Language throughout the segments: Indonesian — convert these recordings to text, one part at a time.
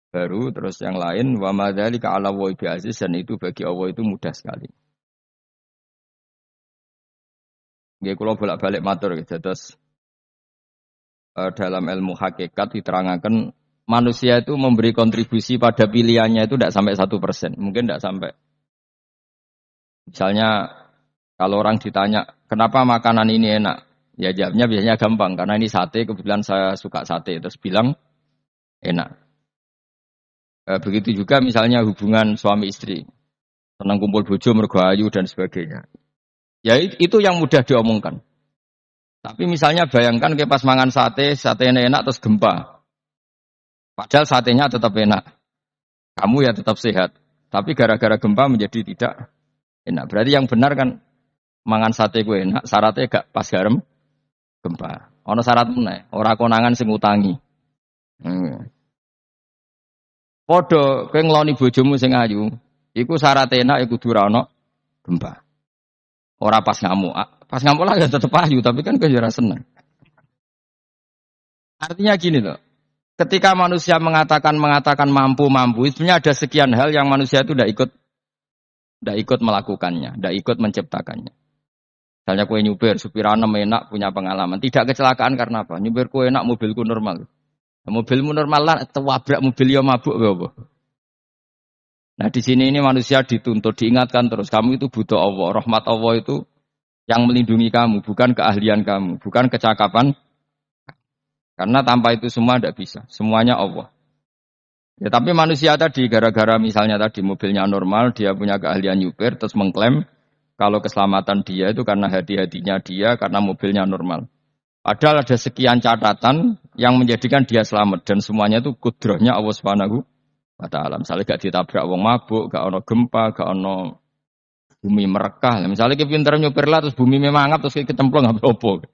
baru, terus yang lain wa madzalika 'ala Allahi bi'aziz, dan itu bagi Allah itu mudah sekali. Nggih kula bolak-balik matur terus dalam ilmu hakikat diterangkan manusia itu memberi kontribusi pada pilihannya itu tidak sampai 1%, mungkin tidak sampai. Misalnya kalau orang ditanya kenapa makanan ini enak, ya jawabnya biasanya gampang karena ini sate, kebetulan saya suka sate, terus bilang enak. Begitu juga misalnya hubungan suami istri, senang kumpul bojo mergo ayu dan sebagainya. Ya itu yang mudah diomongkan. Tapi misalnya bayangkan ke pas mangan sate, satenya enak terus gempa. Padahal satenya tetap enak. Kamu ya tetap sehat. Tapi gara-gara gempa menjadi tidak enak. Berarti yang benar kan mangan sate ku enak, syaratnya gak pas garam gempa. Ono syarat meneh, ora konangan sing utangi. Padha kowe ngloni bojomu sing ayu, iku syarat enak iku kudu ora ono gempa. Ora pas ngamuk. Pas ngamuk lah ya tetep ayu, tapi kan kowe ora seneng. Artinya gini loh. Ketika manusia mengatakan mampu, sebenarnya ada sekian hal yang manusia itu tidak ikut melakukannya, tidak ikut menciptakannya. Misalnya kue nyupir, supiranem enak, punya pengalaman. Tidak kecelakaan karena apa? Nyupir kue enak, mobilku normal. Mobilmu normal lah, wabrak mobil ya mabuk. Apa? Nah di sini ini manusia dituntut, diingatkan terus. Kamu itu butuh Allah, rahmat Allah itu yang melindungi kamu, bukan keahlian kamu, bukan kecakapan. Karena tanpa itu semua tidak bisa. Semuanya Allah. Ya, tapi manusia tadi gara-gara misalnya tadi mobilnya normal, dia punya keahlian nyupir, terus mengklaim kalau keselamatan dia itu karena hati-hatinya dia, karena mobilnya normal. Padahal ada sekian catatan yang menjadikan dia selamat. Dan semuanya itu kudrahnya Allah Subhanahu wa ta'ala. Misalnya gak ditabrak wong mabuk, gak ono gempa, gak ono bumi merekah. Misalnya kita pintar nyupir lah, terus bumi memangap, terus kita kecemplung, gak apa-apa.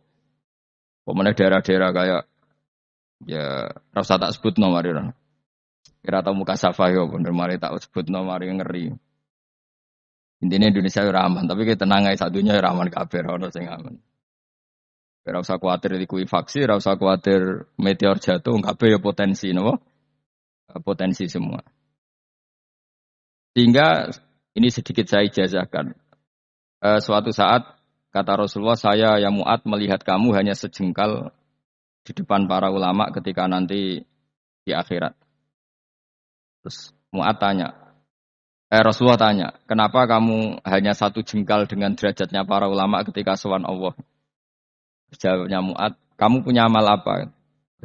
Pokoknya daerah-daerah kayak ya rasa tak sebut nomor itu. Kira tahu muka safayo bener mari tak sebut nomor yang ngeri. Intinya Indonesia ora aman, tapi kita tenang aja satunya ora aman kabeh ono sing aman. Ora usah kuwatir likuifaksi, ora usah kuwatir meteor jatuh, kabeh ya potensi napa? Potensi semua. Sehingga ini sedikit saya ijazahkan. Suatu saat kata Rasulullah, saya ya Mu'ad melihat kamu hanya sejengkal di depan para ulama ketika nanti di akhirat. Terus Mu'ad tanya, Rasulullah tanya, kenapa kamu hanya satu jengkal dengan derajatnya para ulama ketika sowan Allah? Jawabnya Mu'ad, kamu punya amal apa?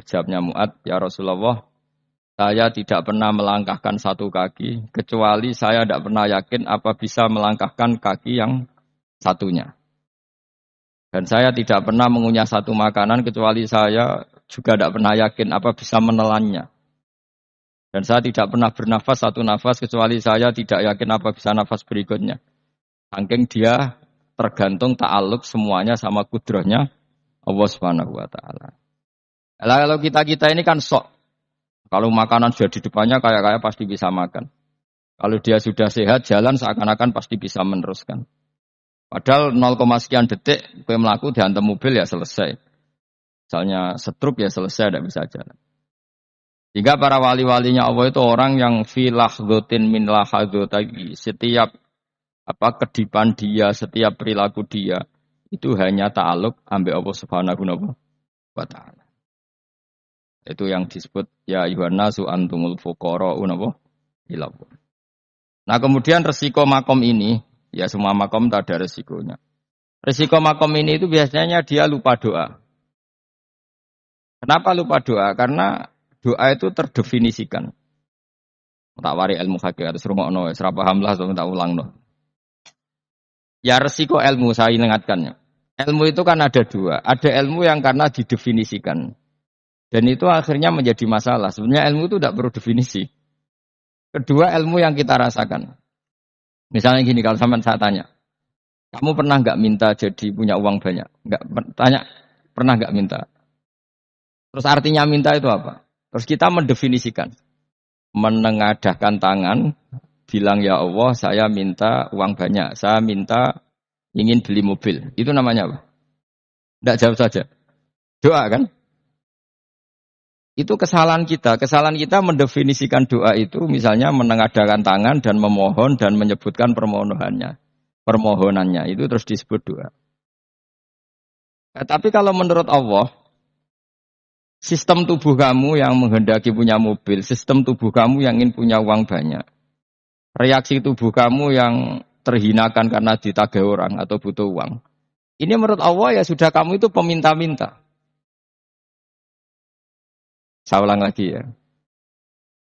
Jawabnya Mu'ad, ya Rasulullah, saya tidak pernah melangkahkan satu kaki, kecuali saya tidak pernah yakin apa bisa melangkahkan kaki yang satunya. Dan saya tidak pernah mengunyah satu makanan kecuali saya juga tidak pernah yakin apa bisa menelannya. Dan saya tidak pernah bernafas satu nafas kecuali saya tidak yakin apa bisa nafas berikutnya. Saking dia tergantung ta'aluk semuanya sama kudrahnya Allah Subhanahu wa ta'ala. Kalau kita ini kan sok. Kalau makanan sudah di depannya kayak pasti bisa makan. Kalau dia sudah sehat jalan seakan-akan pasti bisa meneruskan. Padahal 0, sekian detik kowe mlaku dihantam mobil ya selesai. Misalnya stroke ya selesai, tidak bisa jalan. Sehingga para wali-walinya Allah itu orang yang fi lahdhatin min lahadzati, setiap kedipan dia, setiap perilaku dia itu hanya ta'aluk ambek Allah Subhanahu wa ta'ala. Itu yang disebut ya ayyuhan nasu antumul fuqara'u ila Allah. Nah, kemudian resiko makom ini, ya semua makom tak ada resikonya. Resiko makom ini itu biasanya dia lupa doa. Kenapa lupa doa? Karena doa itu terdefinisikan. Tak wari ilmu hakikat terus rungokno, ora paham lah tak ulangno. Ya resiko ilmu saya ingatkannya. Ilmu itu kan ada dua. Ada ilmu yang karena didefinisikan. Dan itu akhirnya menjadi masalah. Sebenarnya ilmu itu tidak perlu definisi. Kedua ilmu yang kita rasakan. Misalnya gini, kalau sampean saya tanya, kamu pernah nggak minta jadi punya uang banyak? Nggak tanya, pernah nggak minta? Terus artinya minta itu apa? Terus kita mendefinisikan, menengadahkan tangan, bilang ya Allah, saya minta uang banyak, saya minta ingin beli mobil. Itu namanya apa? Tidak jawab saja. Doa kan? Itu kesalahan kita. Kesalahan kita mendefinisikan doa itu misalnya menengadahkan tangan dan memohon dan menyebutkan permohonannya. Permohonannya itu terus disebut doa. Tapi kalau menurut Allah, sistem tubuh kamu yang menghendaki punya mobil, sistem tubuh kamu yang ingin punya uang banyak, reaksi tubuh kamu yang terhinakan karena ditagih orang atau butuh uang. Ini menurut Allah ya sudah kamu itu peminta-minta. Saya ulang lagi ya.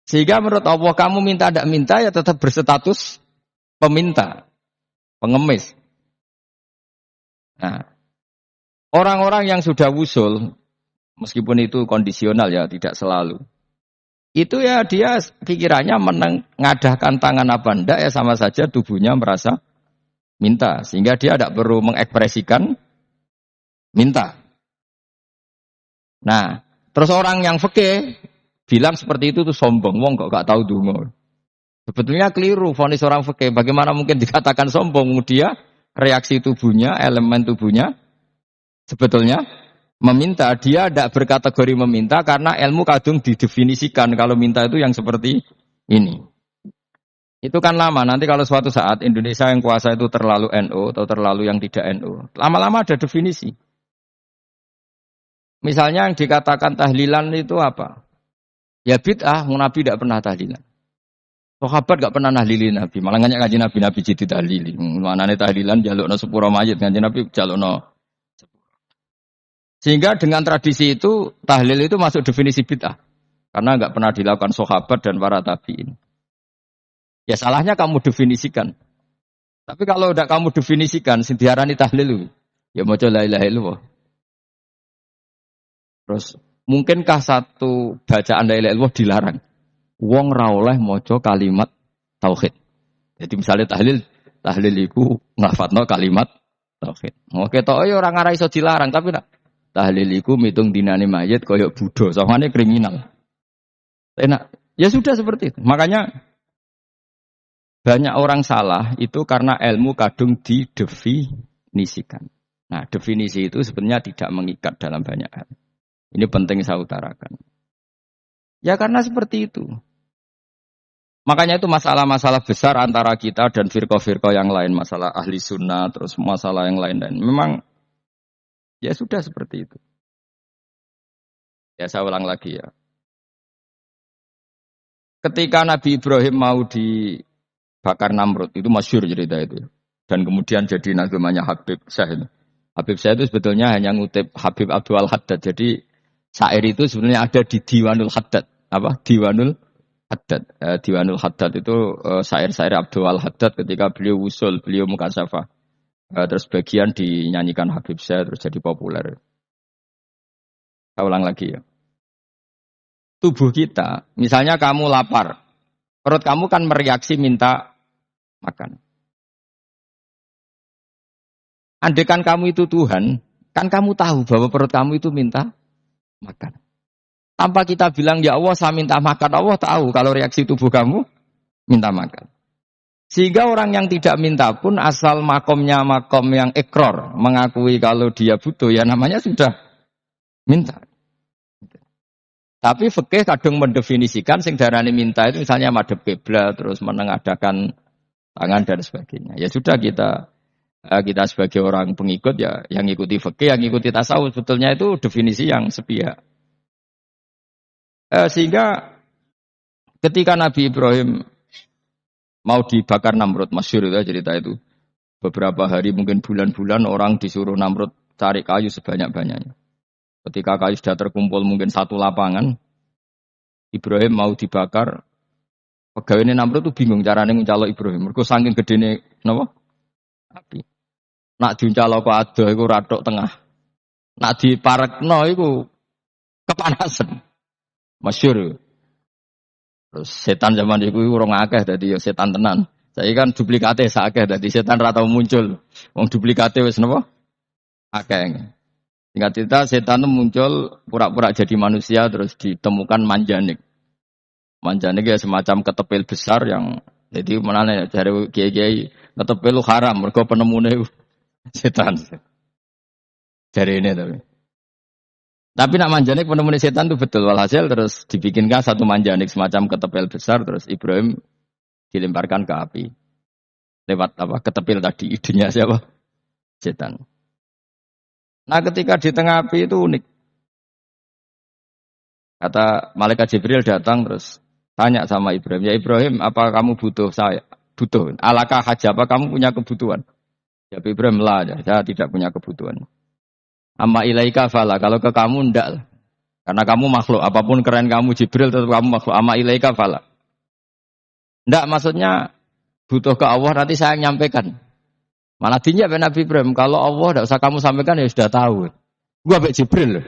Sehingga menurut Allah kamu minta tidak minta ya tetap berstatus peminta, pengemis. Nah, orang-orang yang sudah wusul, meskipun itu kondisional ya, tidak selalu. Itu ya dia pikirannya mengadahkan tangan apa enggak ya sama saja tubuhnya merasa minta. Sehingga dia tidak perlu mengekspresikan minta. Nah, terus orang yang fikih bilang seperti itu tuh sombong, wong kok gak tahu donga. Sebetulnya keliru vonis orang fikih. Bagaimana mungkin dikatakan sombong? Dia reaksi tubuhnya, elemen tubuhnya sebetulnya meminta. Dia tidak berkategori meminta karena ilmu kadung didefinisikan kalau minta itu yang seperti ini. Itu kan lama. Nanti kalau suatu saat Indonesia yang kuasa itu terlalu NU atau terlalu yang tidak NU, lama-lama ada definisi. Misalnya yang dikatakan tahlilan itu apa? Ya bid'ah, Nabi tidak pernah tahlilan. Sahabat gak pernah nahlilin Nabi, malah nganyak ngaji Nabi jadi tahlili. Manane tahlilan jalukno sepuro mayit, ngaji Nabi jalukno. Sehingga dengan tradisi itu tahlil itu masuk definisi bid'ah. Karena gak pernah dilakukan sahabat dan para tabi'in. Ya salahnya kamu definisikan. Tapi kalau udah kamu definisikan, sing diarani tahlil, ya maca la ilaha illallah. Terus mungkinkah satu bacaan la ilaha illallah dilarang? Wong ra oleh maca kalimat tauhid. Jadi misalnya tahlil iku nglafatno kalimat tauhid. Oke tok ya ora ngara iso dilarang tapi nak tahlil iku mitung dinane mayit kaya Buddha, sangane kriminal. Enak. Ya sudah seperti itu. Makanya banyak orang salah itu karena ilmu kadung didefinisikan. Nah, definisi itu sebenarnya tidak mengikat dalam banyak hal. Ini penting saya utarakan. Ya karena seperti itu. Makanya itu masalah-masalah besar antara kita dan firqah-firqah yang lain. Masalah ahli sunnah, terus masalah yang lain-lain. Memang ya sudah seperti itu. Ya saya ulang lagi ya. Ketika Nabi Ibrahim mau dibakar Namrud, itu masyhur cerita itu. Dan kemudian jadi namanya Habib Syah. Habib Syah itu sebetulnya hanya ngutip Habib Abdul Haddad. Jadi syair itu sebenarnya ada di Diwanul Haddad. Apa? Diwanul Haddad. Diwanul Haddad itu syair-syair Abdul Haddad ketika beliau usul, beliau mukasyafah. Terus bagian dinyanyikan Habib Syah terus jadi populer. Saya ulang lagi ya. Tubuh kita, misalnya kamu lapar, perut kamu kan mereaksi minta makan. Andaikan kamu itu Tuhan, kan kamu tahu bahwa perut kamu itu minta makan. Tanpa kita bilang, ya Allah saya minta makan, Allah tahu kalau reaksi tubuh kamu minta makan. Sehingga orang yang tidak minta pun asal makomnya makom yang ikror, mengakui kalau dia butuh, ya namanya sudah minta. Tapi fikih kadang mendefinisikan sing darani minta itu misalnya madhep kiblat terus menengadahkan tangan dan sebagainya. Ya sudah kita sebagai orang pengikut ya yang ikuti fikih, yang ikuti tasawuf sebetulnya itu definisi yang sepihak. Sehingga ketika Nabi Ibrahim mau dibakar Namrud, masyhur itu cerita itu. Beberapa hari mungkin bulan-bulan orang disuruh Namrud cari kayu sebanyak-banyaknya. Ketika kayu sudah terkumpul mungkin satu lapangan, Ibrahim mau dibakar. Pegawainya Namrud itu bingung caranya ngencalok Ibrahim. Mereka saking gedene napa? Api. Nak diuncalok kok ada iku ratok tengah. Nak diparekno iku kepanasan. Masyhur. Terus setan zaman iku urung akeh dadi ya setan tenan. Saiki kan duplikate sakeh dadi setan ra tau muncul. Wong duplikate wis napa? Akeh. Singkat cerita setan itu muncul pura-pura jadi manusia terus ditemukan manjanik. Manjanik ya semacam ketepil besar yang jadi menane dari kiai-kiai ketepil lu haram mergo penemune setan. Dari ini tapi. Tapi nak manjanik penemuan setan itu betul. Walhasil terus dibikinkan satu manjanik semacam ketepel besar, terus Ibrahim dilemparkan ke api. Lewat apa? Ketepil tadi, idenya siapa? Setan. Nah ketika di tengah api itu unik. Kata malaikat Jibril datang terus tanya sama Ibrahim, ya Ibrahim, apa kamu butuh saya? Butuh. Alakah haja, apa kamu punya kebutuhan? Ya Ibrahim, lah, saya tidak punya kebutuhan. Amma ilaika fala, kalau ke kamu ndak. Karena kamu makhluk, apapun keren kamu Jibril tetap kamu makhluk. Amma ilaika fala. Ndak maksudnya butuh ke Allah nanti saya nyampaikan. Malah dinya Nabi Ibrahim, kalau Allah ndak usah kamu sampaikan ya sudah tahu. Gua ambek Jibril loh.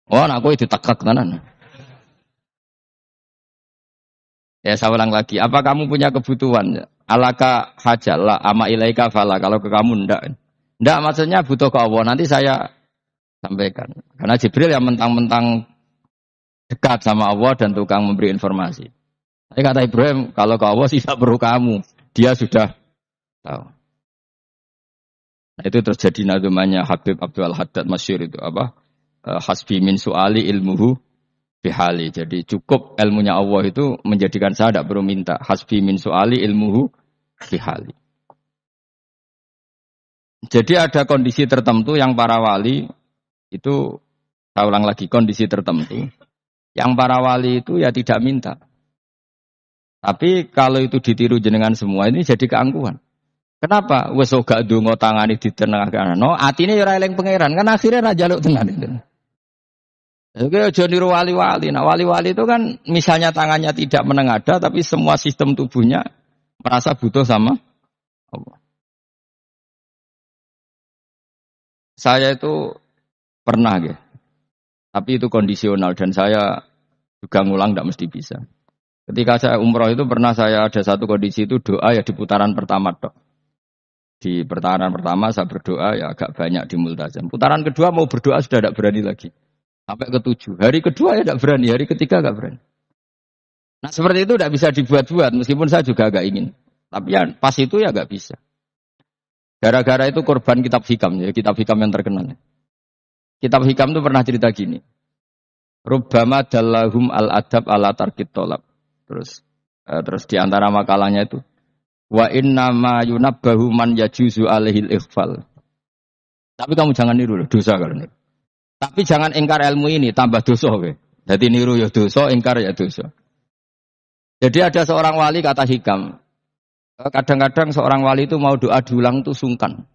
Oh, aku itu ditekak tenan. Ya saya ulang lagi, apa kamu punya kebutuhan? Alaka hajalla ama ilaika fala, kalau ke kamu ndak. Ndak maksudnya butuh ke Allah, nanti saya sampaikan. Karena Jibril yang mentang-mentang dekat sama Allah dan tukang memberi informasi. Tapi kata Ibrahim, kalau ke Allah sih tidak perlu kamu, dia sudah tahu. Nah, itu terjadi nazmannya Habib Abdul Haddad Masyhur itu apa? Hasbi min su'ali ilmuhu bihali. Jadi cukup ilmunya Allah itu menjadikan saya tidak perlu minta. Hasbi min su'ali ilmuhu bihali. Jadi ada kondisi tertentu yang para wali itu, saya ulang lagi, kondisi tertentu yang para wali itu ya tidak minta. Tapi kalau itu ditiru jenengan semua ini jadi keangkuhan. Kenapa? Wes gak ndonga tangane ditenengahkan. No, atine ya ora eling pangeran. Kan akhirnya ra njaluk tenan itu. Oke, aja niru wali-wali. Nah, wali-wali itu kan misalnya tangannya tidak menengadah, tapi semua sistem tubuhnya merasa butuh sama Allah. Saya itu pernah, ya. Tapi itu kondisional dan saya juga ngulang tidak mesti bisa. Ketika saya umroh itu pernah saya ada satu kondisi itu doa ya di putaran pertama dok. Di putaran pertama saya berdoa ya agak banyak di multazam. Putaran kedua mau berdoa sudah tidak berani lagi. Sampai ke-7. Hari kedua ya tidak berani, hari ketiga tidak berani. Nah seperti itu tidak bisa dibuat-buat, meskipun saya juga agak ingin. Tapi ya pas itu ya nggak bisa. Gara-gara itu korban kitab hikam, ya kitab hikam yang terkenal. Kitab hikam itu pernah cerita gini. Rubbama dallahum al-adab ala tarkit tolab. Terus di antara makalahnya itu. Wa inna ma yunabbahu man yajuzu alaihil ikhfal. Tapi kamu jangan niru loh, dosa kalau niru. Tapi jangan ingkar ilmu ini, tambah dosa. Jadi niru ya dosa, ingkar ya dosa. Jadi ada seorang wali kata hikam. Kadang-kadang seorang wali itu mau doa diulang itu sungkan.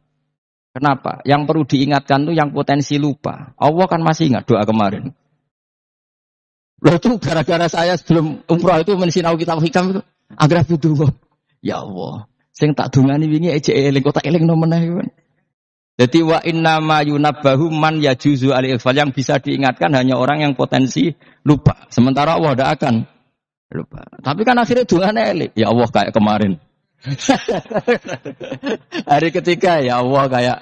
Kenapa? Yang perlu diingatkan tuh yang potensi lupa. Allah kan masih ingat doa kemarin. Loh itu gara-gara saya sebelum umrah itu mensinau kitab hikam itu. Agar butuh. Ya Allah. Sing tak dungani wingi ejek eling kok tak eling no meneh. Jadi wa inna ma yunabbahu man yajuzu al-ighfal, yang bisa diingatkan hanya orang yang potensi lupa. Sementara Allah tidak akan lupa. Tapi kan akhirnya dungane eling. Ya Allah kayak kemarin. Hari ketiga ya Allah kayak.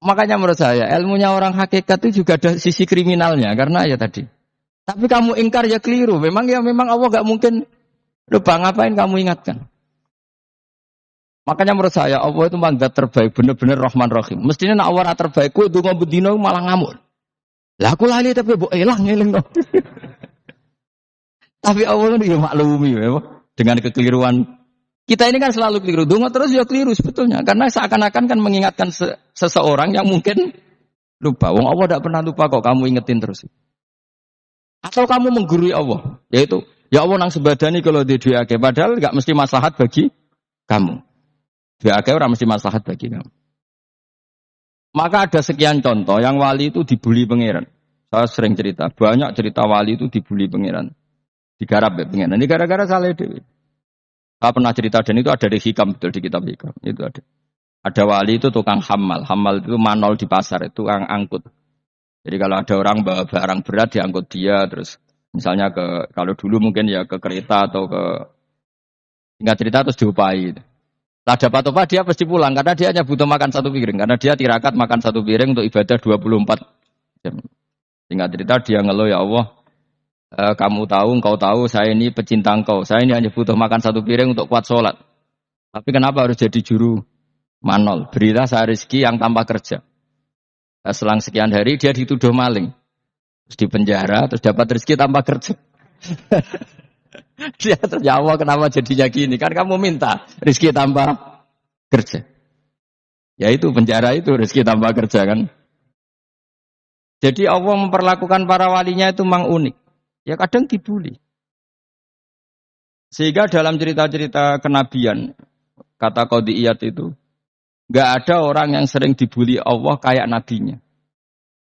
Makanya menurut saya ilmunya orang hakikat itu juga ada sisi kriminalnya karena ya tadi. Tapi kamu ingkar ya keliru. Memang Allah gak mungkin lupa, ngapain kamu ingatkan? Makanya menurut saya Allah itu mandat terbaik, benar-benar Rahman Rahim. Mestinya nak Allah terbaik, ku donga bedino malah ngamuk. Lah aku lali tapi mbok eling no. Tapi Allah itu ya maklumi ya, dengan kekeliruan. Kita ini kan selalu keliru. Donga terus ya keliru sebetulnya, karena seakan-akan kan mengingatkan seseorang yang mungkin lupa. Wong Allah tidak pernah lupa kok, kamu ingetin terus. Atau kamu menggurui Allah, yaitu ya Allah nang sebadani kalau di duake, padahal enggak mesti maslahat bagi kamu. Duake ora mesti maslahat bagi kamu. Maka ada sekian contoh yang wali itu dibully pangeran. Saya sering cerita, banyak cerita wali itu dibully pangeran. Digarap ya pangeran. Ini gara-gara salah dewi. Saya pernah cerita dan itu ada di hikam, betul di kitab hikam. Itu ada. Ada wali itu tukang hamal. Hamal itu manol di pasar, itu tukang angkut. Jadi kalau ada orang bawa barang berat diangkut dia, terus misalnya kalau dulu mungkin ya ke kereta atau ke singkat cerita terus diupahi. Lah dapat apa dia pasti pulang karena dia hanya butuh makan satu piring, karena dia tirakat makan satu piring untuk ibadah 24 jam. Singkat cerita dia ngeluh, ya Allah, kamu tahu, engkau tahu saya ini pecinta engkau, saya ini hanya butuh makan satu piring untuk kuat sholat. Tapi kenapa harus jadi juru manol? Berilah saya rezeki yang tanpa kerja. Nah, selang sekian hari dia dituduh maling. Terus di penjara, terus dapat rezeki tanpa kerja. Dia terjawab kenapa jadinya gini? Kan kamu minta rezeki tanpa kerja. Ya itu penjara itu rezeki tanpa kerja kan. Jadi Allah memperlakukan para walinya itu memang unik. Ya kadang dibully. Sehingga dalam cerita-cerita kenabian, kata Qadiyat itu, nggak ada orang yang sering dibully Allah kayak nabinya.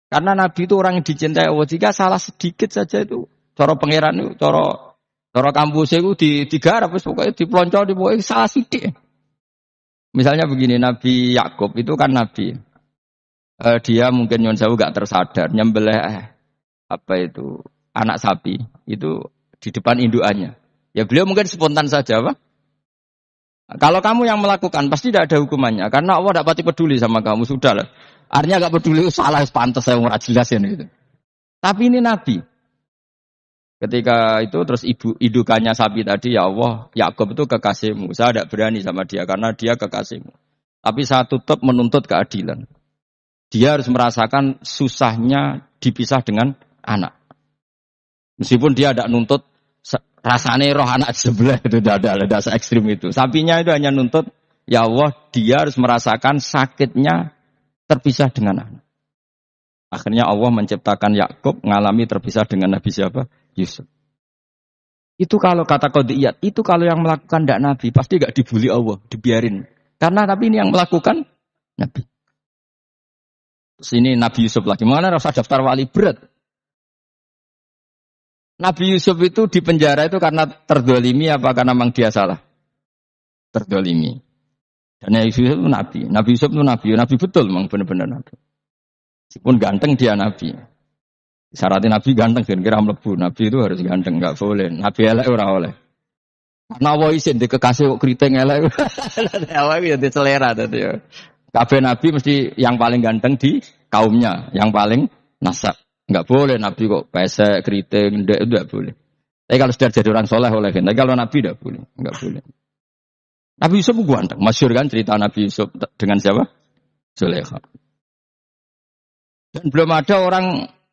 Karena nabi itu orang yang dicintai Allah. Jika salah sedikit saja itu, cara pangeran itu, cara kampus itu digarap, pokoknya dipelonco, pokoknya salah sidik. Misalnya begini, Nabi Yakub itu kan nabi. Dia mungkin nyon sewu gak tersadar nyembelih apa itu anak sapi itu di depan indukannya. Ya beliau mungkin spontan saja, Pak. Kalau kamu yang melakukan pasti tidak ada hukumannya karena Allah tidak pasti peduli sama kamu, sudah lah. Artinya gak peduli, salah pantas saya ora jelas ya gitu. Tapi ini nabi. Ketika itu terus indukannya sapi tadi, ya Allah, Yakub itu kekasihmu. Saya tidak berani sama dia karena dia kekasihmu. Tapi saya tetap menuntut keadilan. Dia harus merasakan susahnya dipisah dengan anak. Meskipun dia tidak nuntut rasanya roh anak sebelah itu tidak se ekstrim itu. Sapinya itu hanya nuntut, ya Allah, dia harus merasakan sakitnya terpisah dengan anak. Akhirnya Allah menciptakan Yakub mengalami terpisah dengan Nabi siapa? Yusuf. Itu kalau kata Qadiyat, itu kalau yang melakukan tidak Nabi pasti gak dibully Allah, dibiarin. Karena tapi ini yang melakukan Nabi. Sini Nabi Yusuf lagi. Mana rasa daftar wali berat? Nabi Yusuf itu di penjara itu karena terdolimi apa karena memang dia salah? Terdolimi. Dan Nabi Yusuf itu Nabi. Nabi Yusuf itu Nabi. Nabi betul memang benar-benar Nabi. Meskipun ganteng dia Nabi. Syaratnya Nabi ganteng kira-kira mlebu. Nabi itu harus ganteng, enggak boleh. Nabi elek ora oleh. Karena wa isin di kekasih kok kriting elek. Awak ya selera tadi ya. Kabeh Nabi mesti yang paling ganteng di kaumnya, yang paling nasab. Enggak boleh Nabi kok pesek, keriting, ndek itu enggak boleh. Tapi kalau sudah jadi orang soleh oleh, tapi kalau Nabi enggak boleh, enggak boleh. Nabi Yusuf ganteng, masyhur kan cerita Nabi Yusuf dengan siapa? Zulaikha. Dan belum ada orang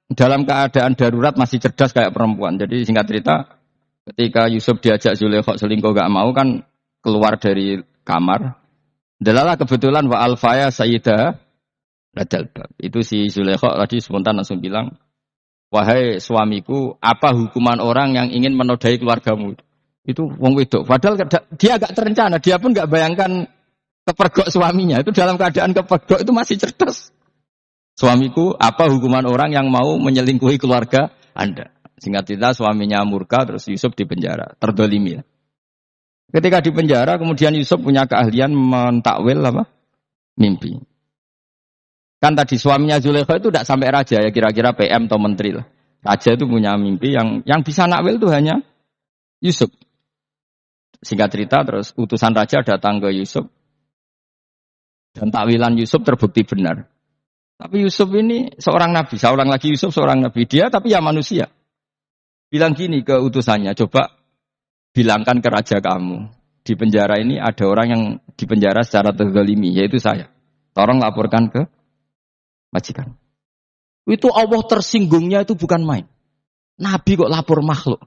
dalam keadaan darurat masih cerdas kayak perempuan. Jadi singkat cerita, ketika Yusuf diajak Zulaikha selingkuh enggak mau kan keluar dari kamar. Dalalah kebetulan wa alfaya sayyidah ladal bab. Itu si Zulaikha tadi spontan langsung bilang, "Wahai suamiku, apa hukuman orang yang ingin menodai keluargamu?" Itu wong wedok. Padahal dia agak terencana, dia pun enggak bayangkan kepergok suaminya. Itu dalam keadaan kepergok itu masih cerdas. Suamiku, apa hukuman orang yang mau menyelingkuhi keluarga Anda? Singkat cerita suaminya murka terus Yusuf dipenjara, terdolimi. Ketika di penjara, kemudian Yusuf punya keahlian mentakwil apa? Mimpi. Kan tadi suaminya Zulaikha itu tidak sampai raja ya, kira-kira PM atau menteri lah. Raja itu punya mimpi yang bisa nakwil itu hanya Yusuf. Singkat cerita, terus utusan raja datang ke Yusuf dan takwilan Yusuf terbukti benar. Tapi Yusuf ini seorang nabi, saya ulang lagi Yusuf seorang nabi dia, tapi ya manusia. Bilang gini ke utusannya, coba bilangkan ke raja kamu, di penjara ini ada orang yang dipenjara secara terzalimi, yaitu saya. Tolong laporkan ke majikan. Itu Allah tersinggungnya itu bukan main. Nabi kok lapor makhluk.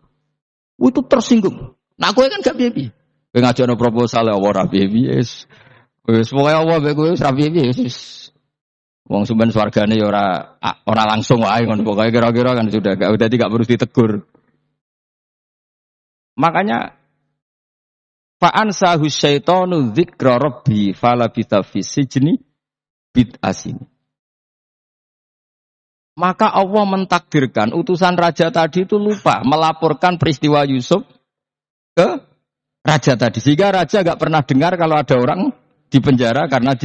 Itu tersinggung. Nah, kowe kan gak piye-piye. Kowe ngajakno proposal Allah ra piye-piye. Wis pokoke Allah mek kowe ra piye-piye wis. Wong sumben swargane ya ora langsung wae ngono pokoke kira-kira kan sudah gak perlu ditegur. Makanya fa'ansahu syaitanu dzikra rabbi falabitha fi sijni bid'asin. Maka Allah mentakdirkan utusan raja tadi itu lupa melaporkan peristiwa Yusuf ke raja tadi. Sehingga raja gak pernah dengar kalau ada orang di penjara karena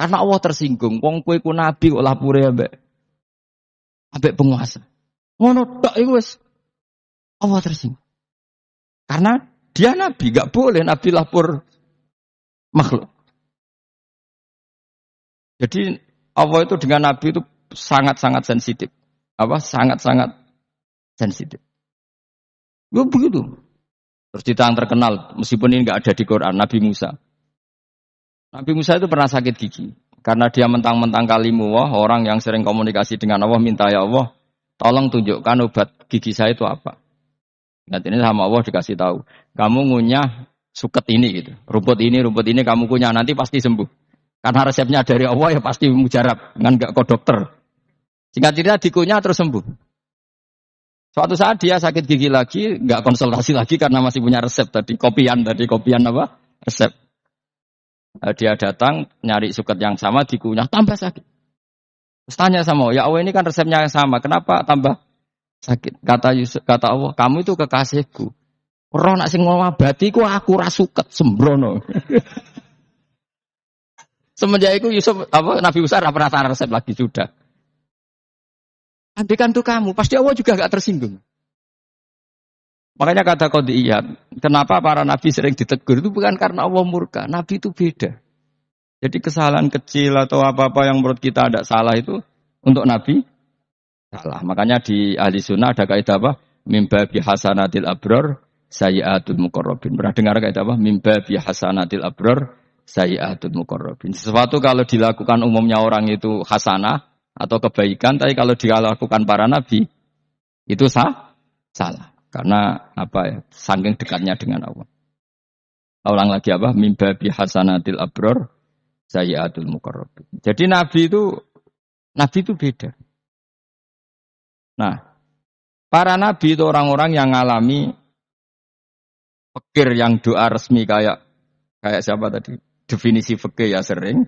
Allah tersinggung. Wong kowe ku nabi kok lapore ambek penguasa. Ngono tok iku wis Allah tersinggung. Karena dia nabi, gak boleh nabi lapor makhluk. Jadi Allah itu dengan nabi itu sangat-sangat sensitif. Sangat-sangat sensitif. Ya begitu. Terus cerita yang terkenal, meskipun ini gak ada di Quran, Nabi Musa. Nabi Musa itu pernah sakit gigi. Karena dia mentang-mentang kalimullah, orang yang sering komunikasi dengan Allah minta ya Allah, tolong tunjukkan obat gigi saya itu apa. Nanti ini sama Allah dikasih tahu, kamu ngunyah suket ini gitu, rumput ini kamu kunyah nanti pasti sembuh. Karena resepnya dari Allah ya pasti mujarab, kan nggak ke dokter. Singkat cerita dikunyah terus sembuh. Suatu saat dia sakit gigi lagi, nggak konsultasi lagi karena masih punya resep kopian apa? Resep. Dia datang nyari suket yang sama dikunyah tambah sakit. Terus tanya sama Allah, ya Allah ini kan resepnya yang sama, kenapa tambah sakit? Kata Allah, kamu itu kekasihku. Roh nak sing ngobati ku aku ra suket sembrono. Semenjak itu Nabi Musa ra pernah resep lagi sudah. Andikan tuh kamu, pasti Allah juga gak tersinggung. Makanya kata Qadiyat, kenapa para nabi sering ditegur itu bukan karena Allah murka. Nabi itu beda. Jadi kesalahan kecil atau apa-apa yang menurut kita ada salah itu untuk nabi salah. Makanya di ahli sunnah ada kaidah apa? Mimba bihasanatil abror sayyiatul muqarrabin. Pernah dengar kaidah apa? Mimba bihasanatil abror sayyiatul muqarrabin. Sesuatu kalau dilakukan umumnya orang itu hasanah atau kebaikan, tapi kalau dilakukan para nabi itu salah. Karena apa ya? Saking dekatnya dengan Allah. Ulang lagi apa? Mimba bihasanatil abror sayyiatul muqarrabin. Jadi nabi itu beda. Nah, para nabi itu orang-orang yang ngalami fikir yang doa resmi kayak siapa tadi? Definisi fikih ya sering.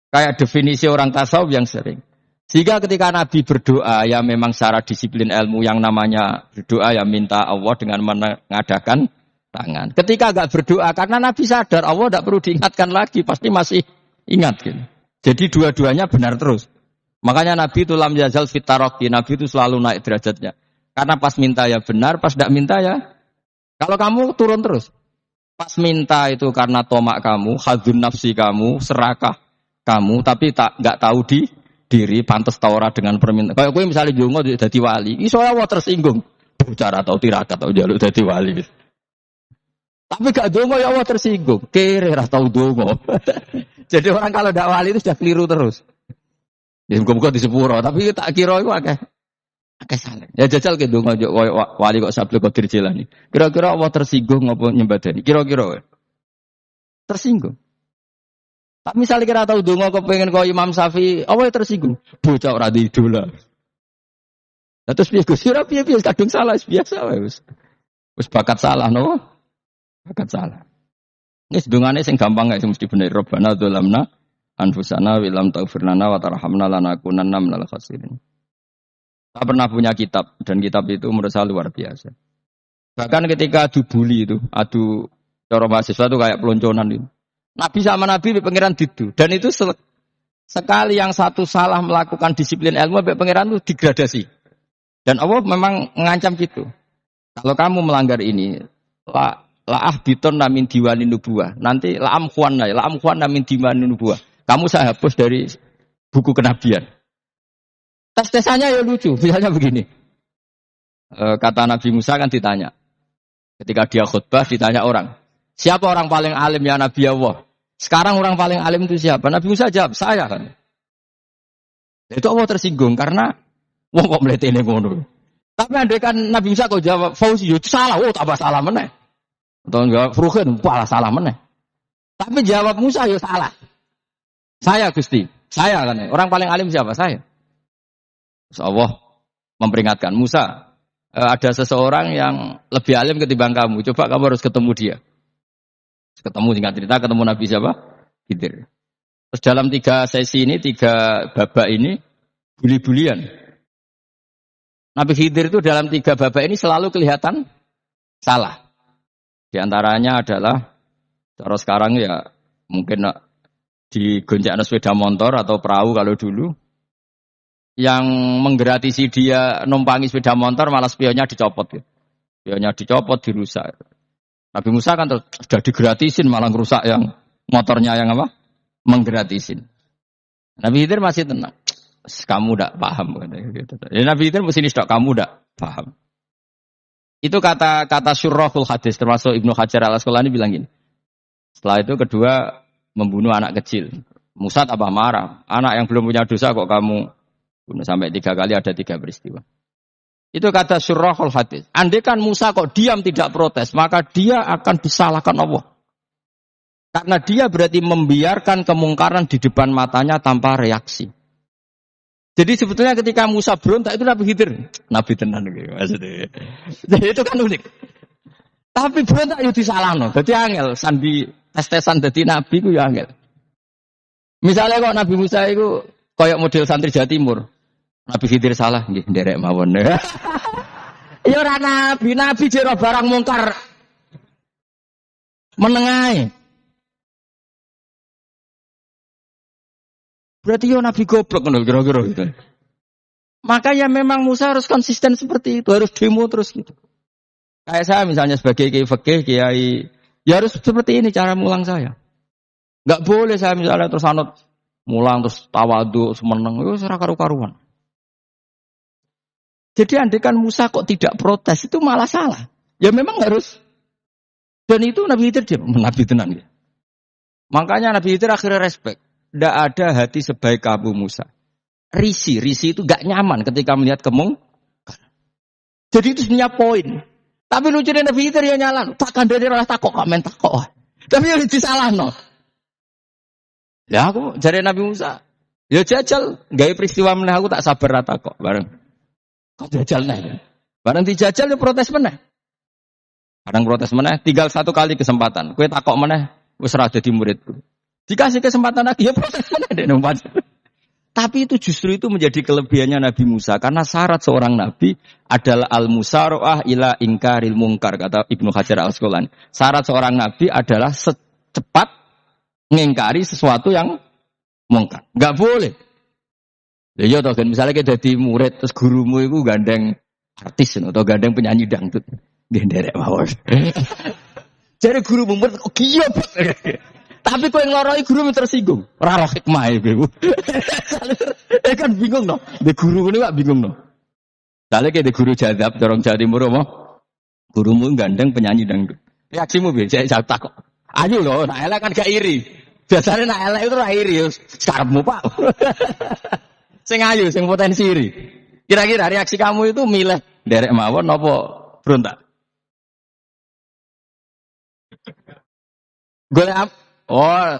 Kayak definisi orang tasawuf yang sering. Sehingga ketika Nabi berdoa, ya memang secara disiplin ilmu yang namanya berdoa ya minta Allah dengan mengadakan tangan. Ketika enggak berdoa, karena Nabi sadar Allah tidak perlu diingatkan lagi, pasti masih ingat. Gitu. Jadi dua-duanya benar terus. Makanya Nabi itu lam yazal fitaroki, Nabi itu selalu naik derajatnya. Karena pas minta ya benar, pas tidak minta ya. Kalau kamu turun terus. Pas minta itu karena tomak kamu, hadzun nafsi kamu, serakah kamu, tapi nggak tahu diri pantas taura dengan permintaan. Kayak gue misalnya jongo jadi wali, iso Allah tersinggung. Bicara atau tirakat atau jaluk jadi wali. Tapi gak jongo ya Allah tersinggung. Kere atau dongo. Jadi orang kalau tidak wali itu sudah keliru terus. Ya muka-muka di sepuro, tapi tak kira itu akeh salah. Ya jajal ke dongo wali kok Sabtu Qadir Jilani. Kira-kira Allah tersinggung ngapa nyembadani? Kira-kira tersinggung. Tapi misalnya kira tahu dongo kepengen kau Imam Syafi'i, apa yang tersinggung? Bocah ora di idola. Lah terus piye Gus? Ora piye kadung salah biasa wae wis. Wis bakat salah no. Bakat salah. Wis dongane sing gampang ae sing mesti bener. Rabbana dzalamna anfusana wa lam taghfir lana wa tarhamna lanakunanna minal khasirin. Saya pernah punya kitab dan kitab itu menurut saya luar biasa. Bahkan ketika adu bully itu, adu cara mahasiswa itu kayak pelonconan itu. Nabi sama Nabi pangeran didu dan itu sekali yang satu salah melakukan disiplin ilmu pangeran itu degradasi dan Allah memang mengancam gitu. Kalau kamu melanggar ini la ahbiton namin diwani nubuah nanti la amkhwan namin diwani nubuah kamu saya hapus dari buku kenabian. Tes-tesannya ya lucu misalnya begini kata Nabi Musa kan ditanya ketika dia khutbah ditanya orang siapa orang paling alim ya Nabi Allah. Sekarang orang paling alim itu siapa? Nabi Musa jawab, saya kan. Itu Allah tersinggung karena wong kok mletene ngono. Tapi andai kan Nabi Musa kok jawab Fauzi itu salah, tambah salah meneh. Atau enggak Furuhin, salah meneh. Tapi jawab Musa ya salah. Saya Gusti, saya kan. Orang paling alim siapa? Saya. Terus Allah memperingatkan Musa, ada seseorang yang lebih alim ketimbang kamu. Coba kamu harus ketemu dia. Ketemu singkat cerita ketemu Nabi siapa? Khidir. Terus dalam 3 sesi ini 3 babak ini buli-bulian. Nabi Khidir itu dalam 3 babak ini selalu kelihatan salah. Di antaranya adalah cara sekarang ya mungkin di gonjak sepeda motor atau perahu kalau dulu yang menggratisi dia numpangi sepeda motor malah spionnya dicopot. Spionnya dicopot dirusak. Nabi Musa kan sudah digratisin malah ngerusak yang motornya yang apa? Menggratisin. Nabi Khidir masih tenang. Kamu tidak paham. Ya, Nabi Khidir mesti tidak kamu tidak paham. Itu kata syurrahul hadis termasuk Ibnu Hajar al-Asqalani bilang gini. Setelah itu kedua membunuh anak kecil. Musa tambah marah. Anak yang belum punya dosa kok kamu bunuh sampai 3 kali ada 3 peristiwa. Itu kata Syurahul Hadis. Andai kan Musa kok diam tidak protes, maka dia akan disalahkan Allah. Karena dia berarti membiarkan kemungkaran di depan matanya tanpa reaksi. Jadi sebetulnya ketika Musa berontak itu Nabi Khidir. Nabi tenan gitu maksudnya. Jadi itu kan unik. Tapi berontak itu disalahno. Jadi angel sandi tes-tesan dadi nabi ku ya angel. Misalnya kok Nabi Musa itu kayak model santri Jawa Timur. Nabi Khidir salah nggih nderek mawon. Ya ora nabi jero barang mungkar menengae. Berarti yo nabi goblok ngono kira-kira gitu. Maka ya memang Musa harus konsisten seperti itu, harus demo terus gitu. Kayak saya misalnya sebagai kiai fikih, kiai ya harus seperti ini cara mulang saya. Enggak boleh saya misalnya terus anut mulang terus tawadhu semeneng yo ora karu-karuan. Jadi andekan Musa kok tidak protes itu malah salah. Ya memang harus. Dan itu Nabi Khidir dia Nabi tenan ya. Makanya Nabi Khidir akhirnya respect. Tidak ada hati sebaik Abu Musa. Risi itu gak nyaman ketika melihat kemungkaran. Jadi itu sebenarnya poin. Tapi lucunya Nabi Khidir ya nyala. Tak kandani ora takok kamen takok. Tapi yang disalah no. Ya aku jare Nabi Musa. Ya jajal gawe peristiwa meneh aku tak sabar rata kok bareng. Kok jajal neh. Bareng dijajal ya protes meneh. Kadang protes meneh tinggal 1 kali kesempatan. Kowe takok meneh wis ora dadi muridku. Dikasih kesempatan lagi, ya protes mana deh nompat. Tapi itu justru itu menjadi kelebihannya Nabi Musa. Karena syarat seorang Nabi adalah al-musara'ah ila ingkaril mungkar. Kata Ibnu Hajar al-Asqalani. Syarat seorang Nabi adalah secepat mengingkari sesuatu yang mungkar. Enggak boleh. Ya toh kan misalnya kita jadi murid, terus gurumu itu gandeng artis atau gandeng penyanyi dangdut. Genderek mawon. Jadi guru murid kok iya. Tapi kau yang loroi guru tersinggung. Raro hikmah ibu. Kan bingung no. De guru ini gak bingung no. Soalnya kayak de guru jadab dorong Jawa Timur apa? Gurumu gandeng penyanyi dangdut. Reaksimu biasa saya takut. Ayo loh, nak elek kan gak iri. Biasanya nak elek itu iri. Sekarangmu pak. Sing ayu, sing potensi iri. Kira-kira reaksi kamu itu milih derek mawon apa berontak? Golek oh,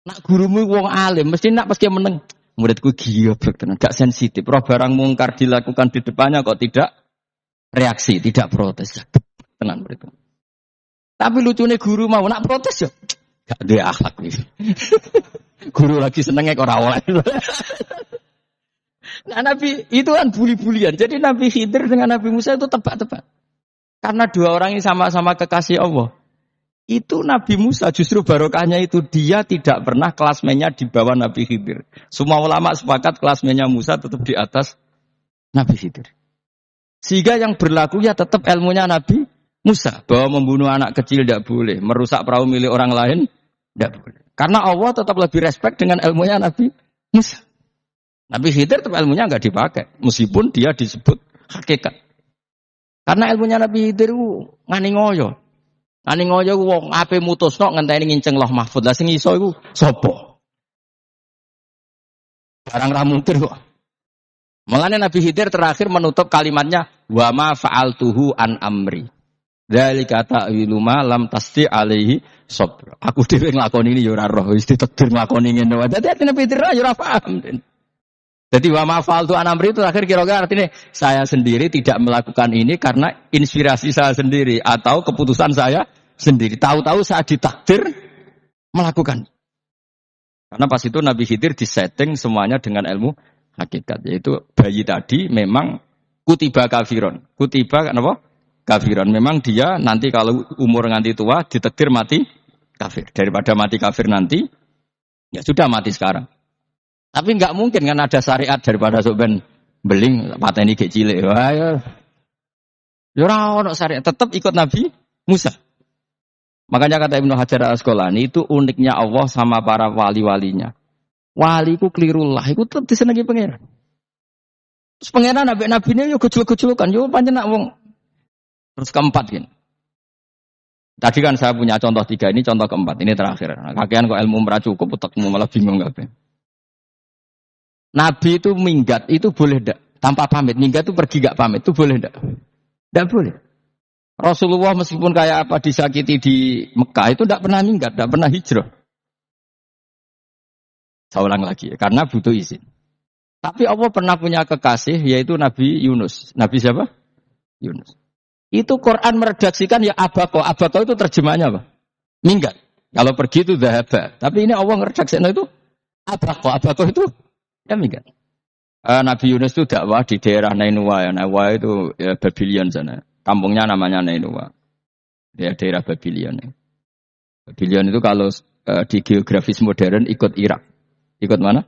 nak gurumu wong alim, mesti nak pasti meneng. Muridku goblok tenan, gak sensitif. Roh barang mungkar dilakukan di depannya kok tidak reaksi, tidak protes. Tenan muridku. Tapi lucunya guru mau nak protes ya. Gak ada akhlak nih. Guru lagi senengnya kok ora oleh. Nah Nabi itu kan buli-bulian. Jadi Nabi Khidir dengan Nabi Musa itu tebak-tebak. Karena 2 orang ini sama-sama kekasih Allah. Itu Nabi Musa justru barokahnya itu dia tidak pernah klasmennya di bawah Nabi Khidir. Semua ulama sepakat klasmennya Musa tetap di atas Nabi Khidir. Sehingga yang berlaku ya tetap ilmunya Nabi Musa. Bahwa membunuh anak kecil tidak boleh. Merusak perahu milik orang lain tidak boleh. Karena Allah tetap lebih respect dengan ilmunya Nabi Musa. Nabi Khidir tetap ilmunya nggak dipakai. Meskipun dia disebut hakikat. Karena ilmunya Nabi Khidir ngani ngoyo. Ngani ngoyo wong ape mutusno ngenteni nginceng Lauh Mahfuz. Lah sing iso iku sapa? Barang ra mungkin kok. Mulane Nabi Khidir terakhir menutup kalimatnya wa ma fa'altuhu an amri. Dzalika ta'wilu ma lam tasti alaihi sabr. Aku dhewe nglakoni ini ya ora roh, wis ditakdir nglakoni ngene wae. Dadi Nabi Khidir ya ora paham. Jadi wa ma fa'altu an amri itu terakhir kira-kira artinya saya sendiri tidak melakukan ini karena inspirasi saya sendiri atau keputusan saya sendiri. Tahu-tahu saya ditakdir melakukan. Karena pas itu Nabi Khidir disetting semuanya dengan ilmu hakikat. Yaitu bayi tadi memang kutiba kafiron. Kutiba apa? Kafiron. Memang dia nanti kalau umur nganti tua ditakdir mati kafir. Daripada mati kafir nanti, ya sudah mati sekarang. Tapi enggak mungkin kan ada syariat daripada soben beling pateni gek cilik. Wah ya. Ya ora ono syariat, tetap ikut Nabi Musa. Makanya kata Ibnu Hajar al-Asqalani itu uniknya Allah sama para wali-walinya. Wali ku kelirullah, iku tetep disenengi pangeran. Terus pangeran nabi-nabine yo gejol-gejolokan, yo pancen nak wong. Terus keempat gini. Tadi kan saya punya contoh 3, ini contoh keempat, ini terakhir. Nah, kakean kok ilmu ora cukup, utekmu malah bingung kabeh. Nabi itu minggat itu boleh ndak? Tanpa pamit, minggat itu pergi gak pamit itu boleh ndak? Ndak boleh. Rasulullah meskipun kayak apa disakiti di Mekah itu ndak pernah minggat, ndak pernah hijrah. Saya ulang lagi, karena butuh izin. Tapi Allah pernah punya kekasih yaitu Nabi Yunus. Nabi siapa? Yunus. Itu Quran meredaksikan ya abako. Abako itu terjemahnya apa? Minggat. Kalau pergi itu dhahaba. Tapi ini Allah meredaksikan itu abako. Abako itu ya minggat. Nabi Yunus itu dakwah di daerah Nainua. Ya. Nainua itu ya, Babylon sana. Kampungnya namanya Nainua. Ya, daerah Babylon. Ya. Babylon itu kalau di geografis modern ikut Irak. Ikut mana?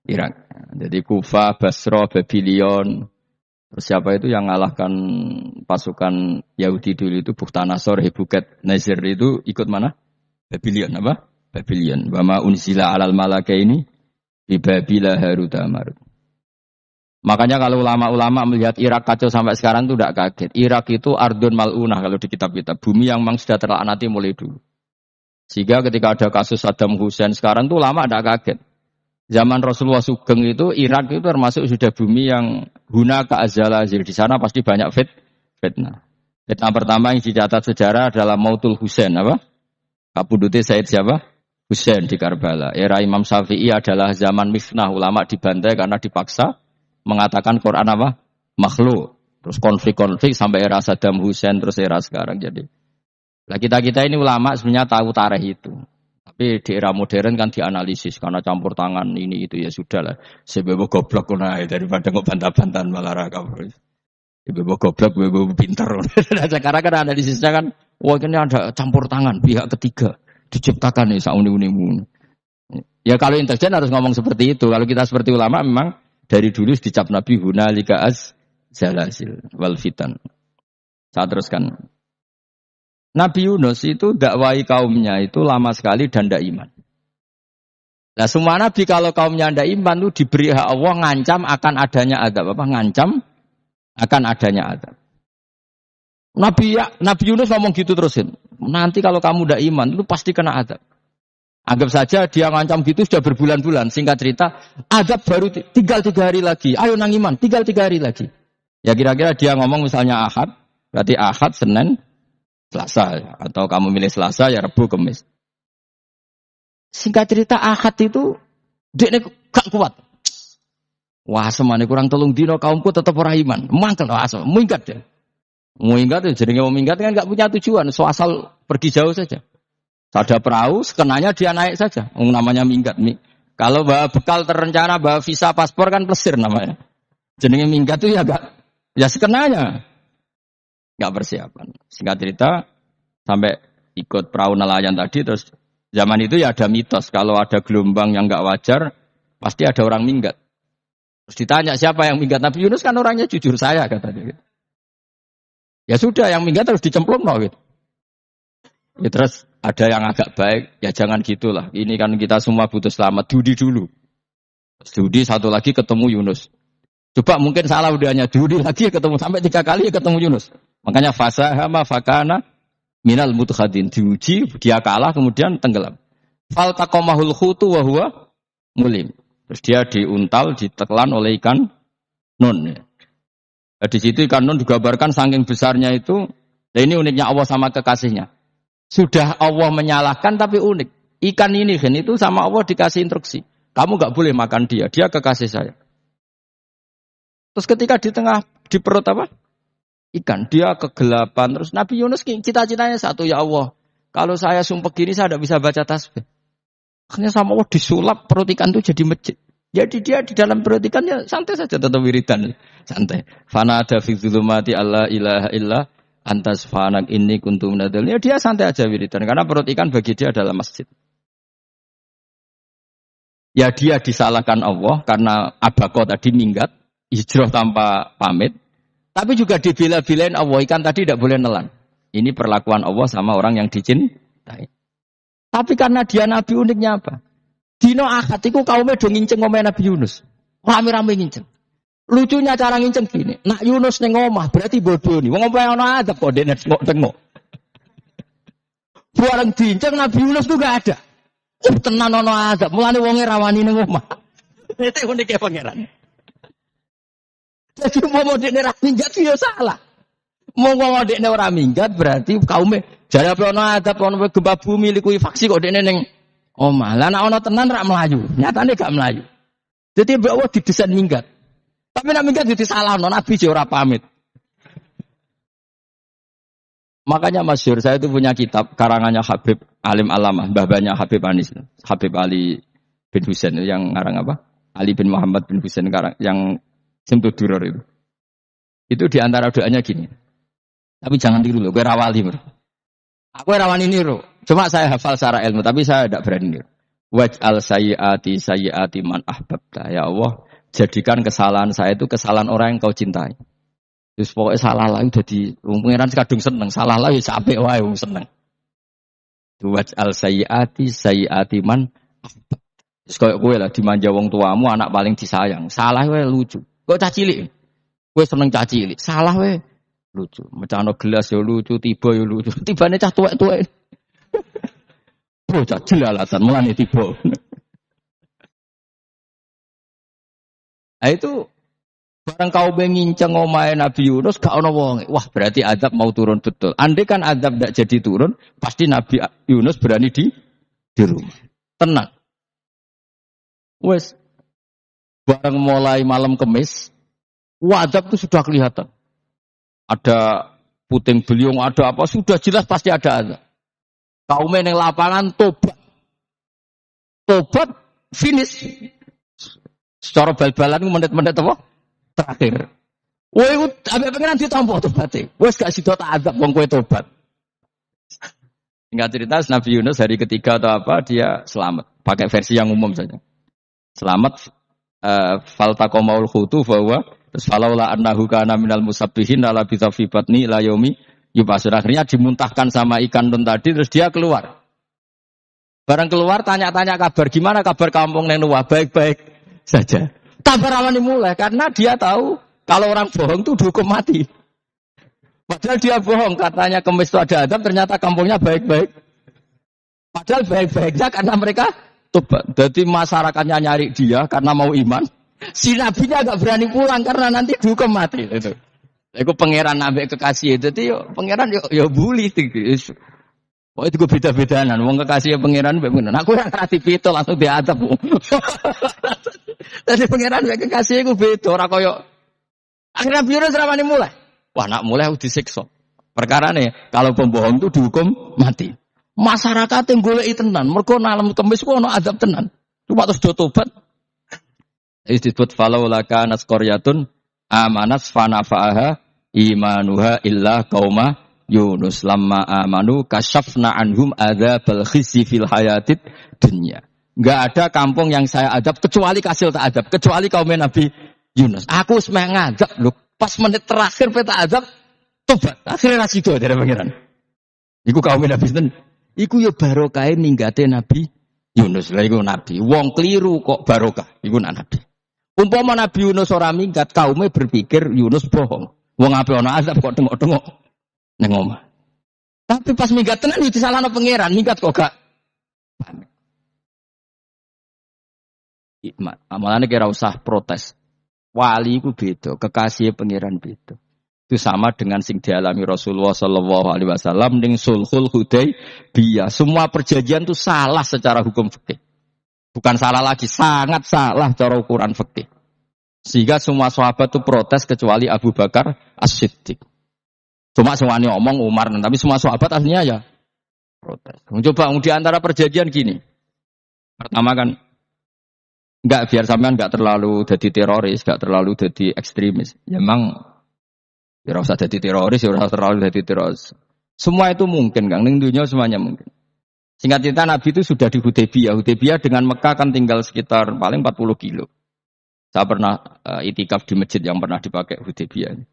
Irak. Jadi Kufa, Basra, Babylon. Terus siapa itu yang ngalahkan pasukan Yahudi dulu itu Bukhtanasor, Hebuket, Nazir itu ikut mana? Babylon apa? Babylon. Wama unzila alal malakaini bi Babila Harut Marut. Makanya kalau ulama-ulama melihat Irak kacau sampai sekarang itu tidak kaget. Irak itu ardun mal'unah kalau di kitab-kitab. Bumi yang memang sudah terlaknati mulai dulu. Sehingga ketika ada kasus Saddam Hussein sekarang itu ulama tidak kaget. Zaman Rasulullah Sugeng itu Irak itu termasuk sudah bumi yang guna ke azalazil. Di sana pasti banyak fitnah. Fitnah pertama yang dicatat sejarah adalah Mautul Husain apa? Kapundute Said siapa? Husain di Karbala. Era Imam Syafi'i adalah zaman mifnah, ulama dibantai karena dipaksa mengatakan Quran apa? Makhluk. Terus konflik-konflik sampai era Saddam Hussein terus era sekarang jadi. Nah, kita ini ulama sebenarnya tahu tarikh itu. Tapi di era modern kan dianalisis karena campur tangan ini itu ya sudah lah. Sebebo goblok naik daripada kok bantah-bantahan malah rakam. Sebebo goblok, sebebo pinter. Sekarang kan analisisnya kan, wah ini ada campur tangan pihak ketiga diciptakan nih sauni-unimu. Ya kalau intelijen harus ngomong seperti itu. Kalau kita seperti ulama memang dari dulu dicap Nabi hunalika az-zalazil wal fitan. Saya teruskan. Nabi Yunus itu dakwai kaumnya itu lama sekali dan tidak iman. Nah semua nabi kalau kaumnya tidak iman itu diberi hak Allah ngancam akan adanya azab. Apa? Ngancam akan adanya azab. Nabi Yunus ngomong gitu terusin. Nanti kalau kamu tidak iman itu pasti kena azab. Anggap saja dia ngancam gitu sudah berbulan-bulan. Singkat cerita, azab baru tinggal 3 hari lagi. Ayo nang iman, tinggal 3 hari lagi. Ya kira-kira dia ngomong misalnya Ahad, berarti Ahad, Senin, Selasa, atau kamu milih Selasa ya Rabu, Kamis. Singkat cerita Ahad itu dia gak kuat. Wah semane kurang tolong dino kaumku tetap ora iman. Mangkel asal minggat ya. Minggat ya jadi mau minggat kan gak punya tujuan, so asal pergi jauh saja. Ada perahu, sekenanya dia naik saja. Namanya minggat. Kalau bawa bekal terencana, bawa visa paspor kan plesir namanya. Jenenge minggat itu ya gak, ya sekenanya. Gak persiapan. Singkat cerita sampai ikut perahu nelayan tadi terus zaman itu ya ada mitos kalau ada gelombang yang gak wajar pasti ada orang minggat. Terus ditanya siapa yang minggat? Nabi Yunus kan orangnya jujur saya kata dia. Ya sudah yang minggat harus dicemplung gitu. Ya terus ada yang agak baik ya jangan gitulah. Ini kan kita semua butuh selamat. Dudi dulu. Dudi satu lagi ketemu Yunus. Coba mungkin salah udahnya Dudi lagi ketemu sampai 3 kali ketemu Yunus. Makanya fasahama fakana minal mutkhadin diuji dia kalah kemudian tenggelam. Fal taqamahul khutu wa huwa mulim. Terus dia diuntal ditelan oleh ikan nun. Nah, di situ ikan nun digambarkan saking besarnya itu. Nah ini uniknya Allah sama kekasihnya. Sudah Allah menyalahkan tapi unik. Ikan ini kan itu sama Allah dikasih instruksi. Kamu enggak boleh makan dia. Dia kekasih saya. Terus ketika di perut apa? Ikan, dia kegelapan. Terus Nabi Yunus cita-citanya satu, ya Allah. Kalau saya sumpah gini, saya tidak bisa baca tasbih. Akhirnya sama Allah disulap perut ikan itu jadi masjid. Jadi dia di dalam perut ikannya santai saja tetap wiridan. Santai. Fana ada fi dzulumati alla ilaha illa antas fanak inni kuntu minadz. Ya dia santai aja wiridan. Karena perut ikan bagi dia adalah masjid. Ya dia disalahkan Allah karena abako tadi minggat. Hijrah tanpa pamit. Tapi juga dibela-belain Allah, ikan tadi tidak boleh nelan. Ini perlakuan Allah sama orang yang dicintai. Tapi karena dia Nabi uniknya apa? Dino Ahad itu kaumnya do nginceng ngomel Nabi Yunus. Rame-rame nginceng. Lucunya cara nginceng gini. Nak Yunus ning omah berarti bodoh nih. Wong omah ana adab kok dene tengok. Bareng diinceng Nabi Yunus tuh gak ada. Tenan ono azab, mulane wonge rawani ning omah. Itu unike pangeran. Jadi mau dekne ra minggat ya salah. Mau dekne ora minggat berarti kaume jare apa ono azab ono gempa bumi likuifaksi kok dekne ning omah. Lah nek ono tenan ra mlayu, nyatane gak mlayu. Jadi mbak Allah didesain minggat. Tapi nek minggat jadi salah Nabi je ora pamit. Makanya masyhur saya itu punya kitab karangannya Habib Alim Alamah, mbah-mbahnya Habib Anis, Habib Ali bin Husain yang ngarang apa? Ali bin Muhammad bin Husain karang yang Simtud Duror itu. Itu diantara doanya gini. Tapi jangan tiru loh, gue rawali bro. Aku rawani niru. Cuma saya hafal secara ilmu, tapi saya tidak berani niru. Waj'al sayyiati man ahbabta. Ya Allah, jadikan kesalahan saya itu kesalahan orang yang kau cintai. Terus pokoknya salah lah jadi pengiran kadung seneng, salah lah ya capek wae wong seneng. Waj'al sayyiati man ahbabta. Terus koyo kowe lah dimanja wong tuamu anak paling disayang. Salah wae lucu. Kok cah cilik. Kowe seneng cah cilik, salah wae lucu. Mecano gelas ya lucu, tiba ya lucu. Tibane cah tuwek-tuwek. Bocah jelalatan mulane tiba. Nah itu barang kau menginceng omahe Nabi Yunus gak ono wong. Wah, berarti azab mau turun betul. Andai kan azab tidak jadi turun, pasti Nabi Yunus berani di rumah. Tenang. Wes barang mulai malam Kemis, azab itu sudah kelihatan. Ada puting beliung, ada apa sudah jelas pasti ada azab. Kaum yang lapangan tobat finish. Secara bal-balan menit-menit apa? Terakhir. Woi, ambek pengen ditampa tobaté. Wes gak sida tak azab wong kowe tobat. Enggak cerita Nabi Yunus hari ketiga atau apa dia selamat. Pakai versi yang umum saja. Selamat faltaqamaul khutu bahwa terus falaula annahu kana minal musabbihin ala bi batni ila yaumi yubasir. Akhirnya dimuntahkan sama ikan tun tadi terus dia keluar. Barang keluar tanya-tanya kabar gimana kabar kampung Nenuah baik-baik saja. Kabar awal dimulai karena dia tahu kalau orang bohong itu dihukum mati. Padahal dia bohong katanya Kemis itu ada azab ternyata kampungnya baik-baik. Padahal baik-baiknya karena mereka tobat. Jadi masyarakatnya nyari dia karena mau iman. Si nabinya agak berani pulang karena nanti dihukum mati. Itu. Aku pangeran ambek kekasih jadi pangeran yo bully itu. Oh itu gue beda-bedaan. Wong kekasih pangeran mbek ngono. Aku ora ngerti pito langsung diadab. Dadi pangeran mbek kekasih iku beda ora koyo akhirnya Yunus ramane mulai. Wah nak mulai disiksa. Perkarane kalau pembohong itu dihukum mati. Masyarakat yang goleki tenan, mergo nalem Kemis ku ono azab tenan. Cuma terus do tobat. Disebut falaula kanat qaryatun amanat fanafa'aha imanuha illa qauma Yunus lamma amanu kasyafna anhum adzabal khizi fil hayatid dunya. Enggak ada kampung yang saya adab kecuali kasil tak adab, kecuali kaum Nabi Yunus. Aku semeh ngadab lho, pas menit terakhir peta adab tobat. Akhirnya rasido dari pangeran. Iku kaum Nabi sinten? Iku ya barokah ninggate Nabi Yunus. Lah iku nabi. Wong keliru kok barokah. Iku nabi. Umpama Nabi Yunus ora minggat, kaumnya berpikir Yunus bohong. Wong ape ana azab kok tengok-tengok ning omah. Tapi pas minggat tenan iki disalahno pangeran, minggat kok gak pamit. Ikmat. Amalane kira usah protes. Wali iku beda, kekasih pangeran beda. Itu sama dengan sing dialami Rasulullah sallallahu alaihi wasallam ning Sulhul Hudaybiyah. Semua perjanjian itu salah secara hukum fikih. Bukan salah lagi, sangat salah cara ukuran fikih. Sehingga semua sahabat itu protes kecuali Abu Bakar As-Siddiq. Cuma semuanya omong Umar, tapi semua sahabat aslinya ya protes. Coba di antara perjanjian gini. Pertama kan, biar sampean enggak terlalu jadi teroris, enggak terlalu jadi ekstremis. Ya memang, ya usah jadi teroris, ya usah terlalu jadi teroris. Semua itu mungkin, Kang. Ning dunia semuanya mungkin. Singkat cerita Nabi itu sudah di Hudaybiyah. Hudaybiyah dengan Mekah kan tinggal sekitar paling 40 kilo. Saya pernah itikaf di masjid yang pernah dipakai Hudaybiyah.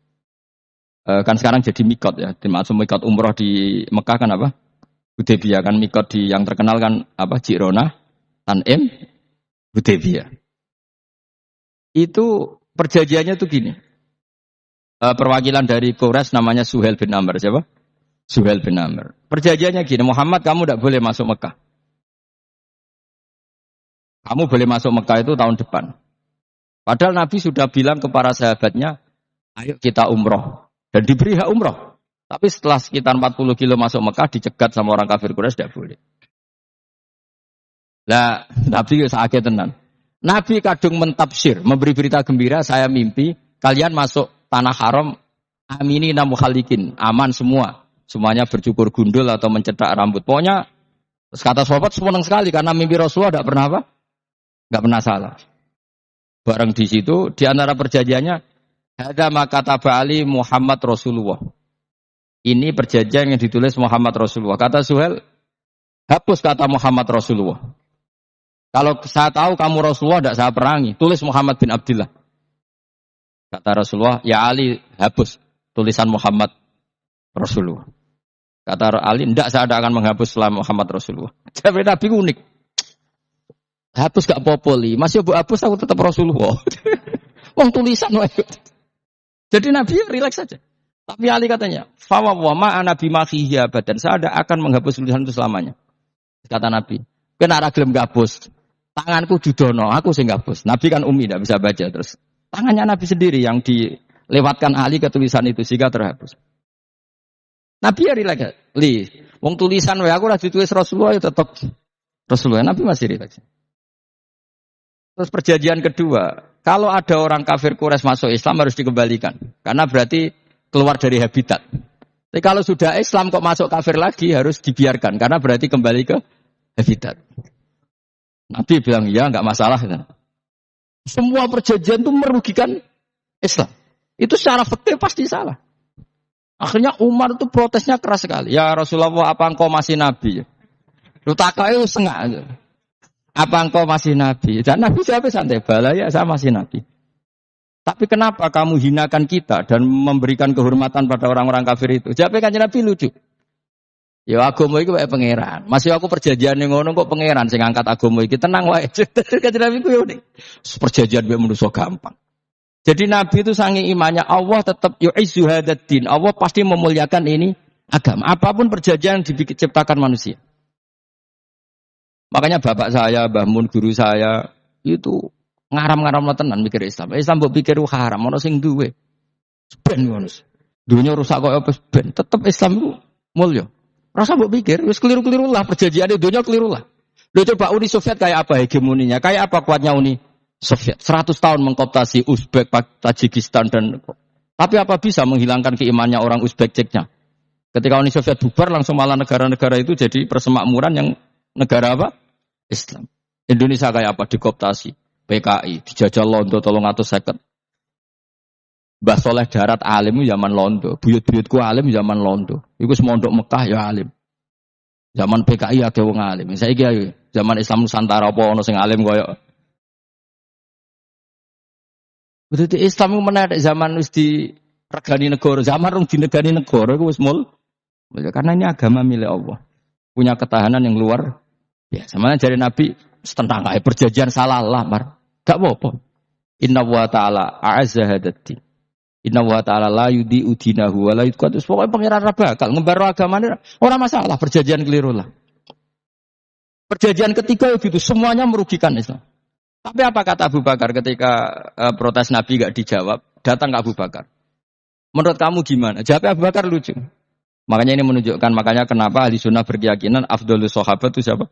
Kan sekarang jadi mikot ya. Termasuk mikot umroh di Mekah kan apa? Hudaybiyah kan mikot di yang terkenal kan apa? Jirona, Tanim, Hudaybiyah. Itu perjanjiannya tuh gini. Perwakilan dari Quraisy namanya Suhail bin Amr siapa? Suhail bin Amr. Perjanjiannya gini, Muhammad kamu tidak boleh masuk Mekah. Kamu boleh masuk Mekah itu tahun depan. Padahal Nabi sudah bilang ke para sahabatnya, ayo kita umroh. Dan diberi hak umroh. Tapi setelah sekitar 40 kilo masuk Mekah, dicegat sama orang kafir Quraisy, tidak boleh. Lah, Nabi sakit tenan. Nabi kadung mentafsir, memberi berita gembira, saya mimpi, kalian masuk tanah haram, aminina mukhalikin, aman semua. Semuanya bercukur gundul atau mencetak rambut. Pokoknya, kata sahabat senang sekali, karena mimpi Rasulullah tidak pernah apa? Tidak pernah salah. Bareng di situ, di antara perjanjiannya, ada maka tabali Muhammad Rasulullah. Ini perjanjian yang ditulis Muhammad Rasulullah. Kata Suhail, hapus kata Muhammad Rasulullah. Kalau saya tahu kamu Rasulullah, tidak saya perangi. Tulis Muhammad bin Abdullah. Kata Rasulullah, ya Ali, hapus tulisan Muhammad Rasulullah. Kata Ali, tidak saya akan menghapus setelah Muhammad Rasulullah. Jadi Nabi unik. Hapus gak popoli. Masih bu hapus aku tetap Rasulullah. Wong tulisan. Jadi Nabi rileks saja. Tapi Ali katanya, fawwama ana bimakhihi abadan. Saya tidak akan menghapus tulisan itu selamanya. Kata Nabi, kena ra gelem ngapus. Tanganku judono, aku sing ngapus. Nabi kan umi, tidak bisa baca terus. Tangannya Nabi sendiri yang dilewatkan Ali ke tulisan itu sehingga terhapus. Nabi ya rileks. Wong tulisan wae aku ora ditulis Rasulullah ya tetap Rasulullah. Nabi masih rileks. Terus perjanjian kedua, kalau ada orang kafir Quraisy masuk Islam harus dikembalikan. Karena berarti keluar dari habitat. Tapi kalau sudah Islam kok masuk kafir lagi harus dibiarkan. Karena berarti kembali ke habitat. Nabi bilang, ya enggak masalah. Semua perjanjian itu merugikan Islam. Itu secara fikih pasti salah. Akhirnya Umar itu protesnya keras sekali. Ya Rasulullah, apa engkau masih Nabi? Lu takai sengak. Apa engkau masih Nabi? Dan Nabi siapa santai? Bala ya saya masih Nabi. Tapi kenapa kamu hinakan kita dan memberikan kehormatan pada orang-orang kafir itu? Jawabnya kan Nabi lucu. Ya agama iki wae pangeran. Masih aku perjanjian ning ngono kok pangeran sing ngangkat agama iki tenang wae. Kanjeng Nabi ku yo nek perjanjian wae manusa gampang. Jadi Nabi itu sangi imannya Allah tetap yu'izzu hadzal. Allah pasti memuliakan ini agama. Apapun perjanjian yang diciptakan manusia. Makanya bapak saya, Mbah Mun guru saya itu ngaram-ngaram tenan mikir Islam. Islam mbok pikir haram ono sing duwe. Ben ngono. Dunia rusak kok apa ben. Tetap Islam itu mulya. Rasa mbok pikir, wis keliru-keliru lah perjanjian dunia keliru lah. Lo coba Uni Soviet kayak apa hegemoninya? Kayak apa kuatnya Uni Soviet? 100 tahun mengkooptasi Uzbek, Tajikistan dan tapi apa bisa menghilangkan keimannya orang Uzbek Ceknya? Ketika Uni Soviet bubar langsung malah negara-negara itu jadi persemakmuran yang negara apa? Islam. Indonesia kayak apa? Dikooptasi PKI, dijajah Londo 350. Mbah Soleh Darat alim zaman Londo, buyut-buyutku alim zaman Londo. Iku semondok Mekah ya alim. Zaman PKI akeh wong alim. Saiki ayo zaman Islam Nusantara apa ono sing alim koyo. Berarti Islam menarik zaman wis diregani negara, zaman rung dinegani negara iku wis mul. Karena ini agama milik Allah. Punya ketahanan yang luar biasa. Mana dari Nabi tentang kayak perjanjian salah lah, Mar. Gak apa-apa. Inna wa ta'ala a'azza hadati. Inna wa ta'ala la yudhi'u dinahu wa la yudhi'u. Pokoknya pangeran bakal ngembar agamanya orang masalah perjanjian keliru lah. Perjanjian ketiga begitu semuanya merugikan Islam. Tapi apa kata Abu Bakar ketika protes Nabi gak dijawab, datang ke Abu Bakar. Menurut kamu gimana? Jawabnya Abu Bakar lucu. Makanya ini menunjukkan makanya kenapa ahli sunnah berkeyakinan afdhalus sahabat itu siapa?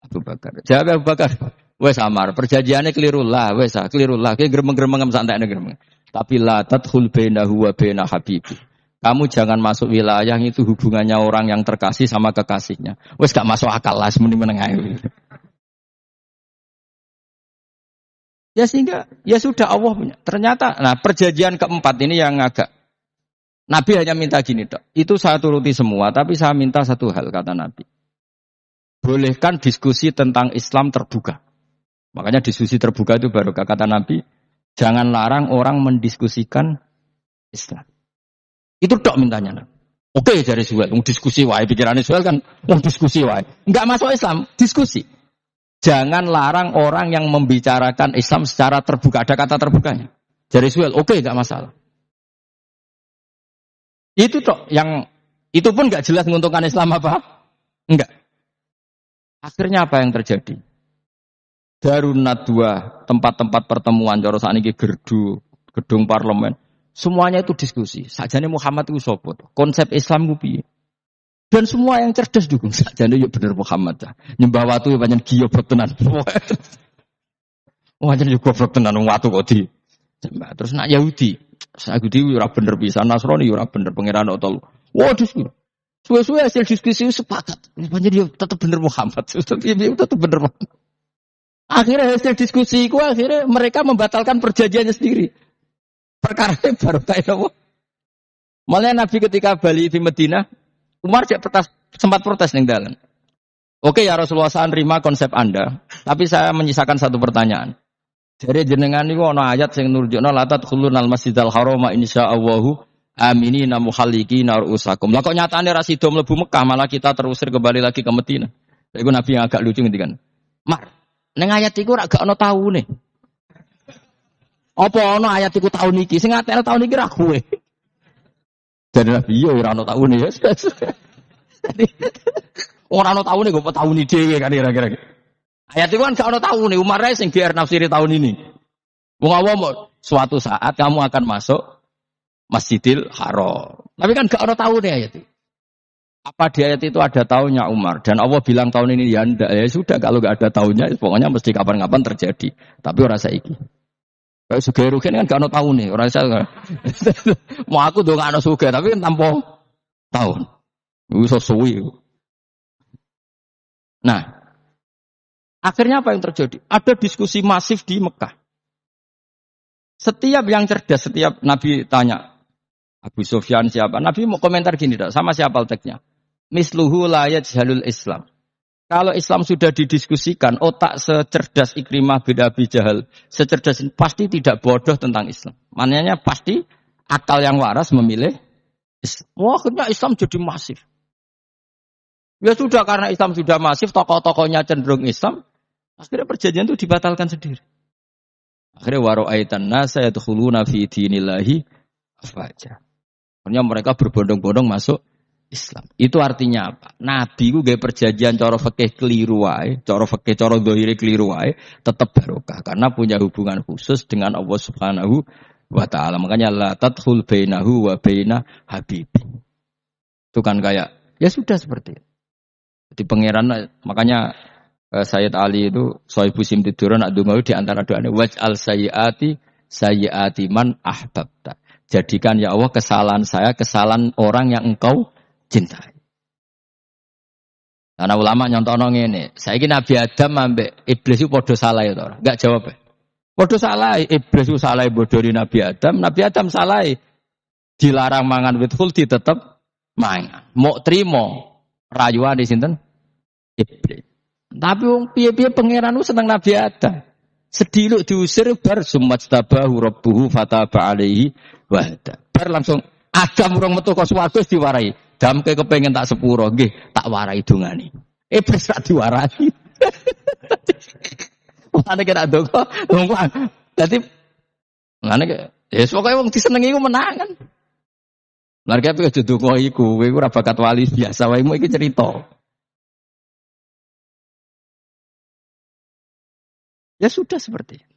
Abu Bakar. Jawabnya Abu Bakar. Wes amar, perjanjiannya keliru lah, wes keliru lah. Kayak gremeng-gremeng santai gremeng. Tapi la tadkhul bainahu wa baina habibi. Kamu jangan masuk wilayah itu hubungannya orang yang terkasih sama kekasihnya. Wes gak masuk akal lah semeneng ae. Ya sehingga ya sudah Allah punya. Ternyata nah perjanjian keempat ini yang agak Nabi hanya minta gini dok. Itu saya turuti semua, tapi saya minta satu hal kata Nabi. Bolehkan diskusi tentang Islam terbuka. Makanya diskusi terbuka itu baru kata Nabi. Jangan larang orang mendiskusikan Islam. Itu dok mintanya. Oke dari Suhail, diskusi wae pikirannya Suhail kan, diskusi wae. Enggak masuk Islam, diskusi. Jangan larang orang yang membicarakan Islam secara terbuka. Ada kata terbukanya. Dari Suhail, oke enggak masalah. Itu dok yang Itu pun nggak jelas menguntungkan Islam apa? Enggak. Akhirnya apa yang terjadi? Darun Nadwa, tempat-tempat pertemuan cara sakniki gerdu, gedung parlemen, semuanya itu diskusi. Sakjane Muhammad itu sapa? Konsep Islam ku piye? Dan semua yang cerdas dukung. Sakjane yo bener Muhammad. Nyembah watu pancen goblok tenan. Pancen yo goblok tenan wong watu kok di. Terus nak Yahudi ora bener pisan, Nasrani ora bener pangeran telu. Waduh. Suwe-suwe hasil diskusi sepakat. Pancen yo tetep bener Muhammad. Tetep bener Muhammad. Akhirnya hasil diskusi itu akhirnya mereka membatalkan perjanjiannya sendiri. Perkara baru kayak apa? Malah Nabi ketika balik di Madinah, Umar sempat protes ning dalan. Oke ya Rasulullah, saya nerima konsep Anda, tapi saya menyisakan satu pertanyaan. Jadi jenengan niku ana ayat sing nurjukna la tadkhulunal masjidal harama insyaallahu aminina muhallikina ru'usakum. Lah kok nyatane ra sida mlebu Mekah, malah kita terusir kembali lagi ke Madinah. Iku Nabi yang agak lucu ngendikan. Mar, ning ayat iku ora gak ana taune. Apa ana ayat iku taun iki? Sing ngatene taun iki ra kowe. Jadi Nabi yo ora ana taune ya. Ora ana taune kok tauni dhewe kan kira-kira. Ayat iku kan gak ana taune, Umar sing biar nafsiri tahun ini. Wong awam suatu saat kamu akan masuk Masjidil Haram. Tapi kan gak ana taune ayat itu. Apa di ayat itu ada tahunnya Umar dan Allah bilang tahun ini ya ndak, ya sudah kalau nggak ada tahunnya pokoknya mesti kapan-kapan terjadi. Tapi ora saiki. Kayak sugih rugen kan gak ono tahun nih, ora iso. Mau aku do gak ono sugih tapi kan tanpa tahun. Iku suwi. Nah, akhirnya apa yang terjadi? Ada diskusi masif di Mekah. Setiap yang cerdas, setiap Nabi tanya Abu Sufyan siapa? Nabi mau komentar gini, sama siapa teksnya? Misluhu la yajhalul Islam. Kalau Islam sudah didiskusikan, otak secerdas Ikrimah bin Abi Jahal, secerdas ini pasti tidak bodoh tentang Islam. Maknanya pasti akal yang waras memilih Islam. Wah, akhirnya Islam jadi masif. Ya sudah, karena Islam sudah masif, tokoh-tokohnya cenderung Islam, akhirnya perjanjian itu dibatalkan sendiri. Akhirnya waro'aitan nasa yadkhuluna fi dinillahi afwaja. Akhirnya mereka berbondong-bondong masuk Islam. Itu artinya apa? Nabi ku gawe perjanjian cara fikih keliru wae, cara fikih cara zahire keliru wae, tetap barokah karena punya hubungan khusus dengan Allah Subhanahu wa taala. Makanya la tadkhul bainahu wa baina habibi. Itu kan kayak ya sudah seperti itu. Jadi pangeran makanya Sayyid Ali itu Sohibu Simtiduran nak donga di antara doanya waj'al sayyiati man ahbabta. Jadikan ya Allah kesalahan saya kesalahan orang yang engkau cintai. Karena ulama nyontono ngene, saiki Nabi Adam ambek iblis itu padha salah ya to. Enggak jawab. Padha salah, iblis itu salah bodoni Nabi Adam salah dilarang mangan wit khuldi tetep mangan. Mok trimo rayuan di sinten? Iblis. Tapi wong piye-piye pangeran ku seneng Nabi Adam. Sediluk diusir bar sumastabahu rabbuhu fataba alaihi wa hada. Bar langsung Adam urung metu ka swarga diwarai. Damke kepengen tak sepuro nggih, tak warai dongane. Iblis tak diwarai. Ana kira donga, donga. Dadi ngene ya pokoke wong disenengi ku menang kan. Lah kaya aja donga iku, kowe ora bakat wali biasa wae iki cerita. Ya sudah seperti itu.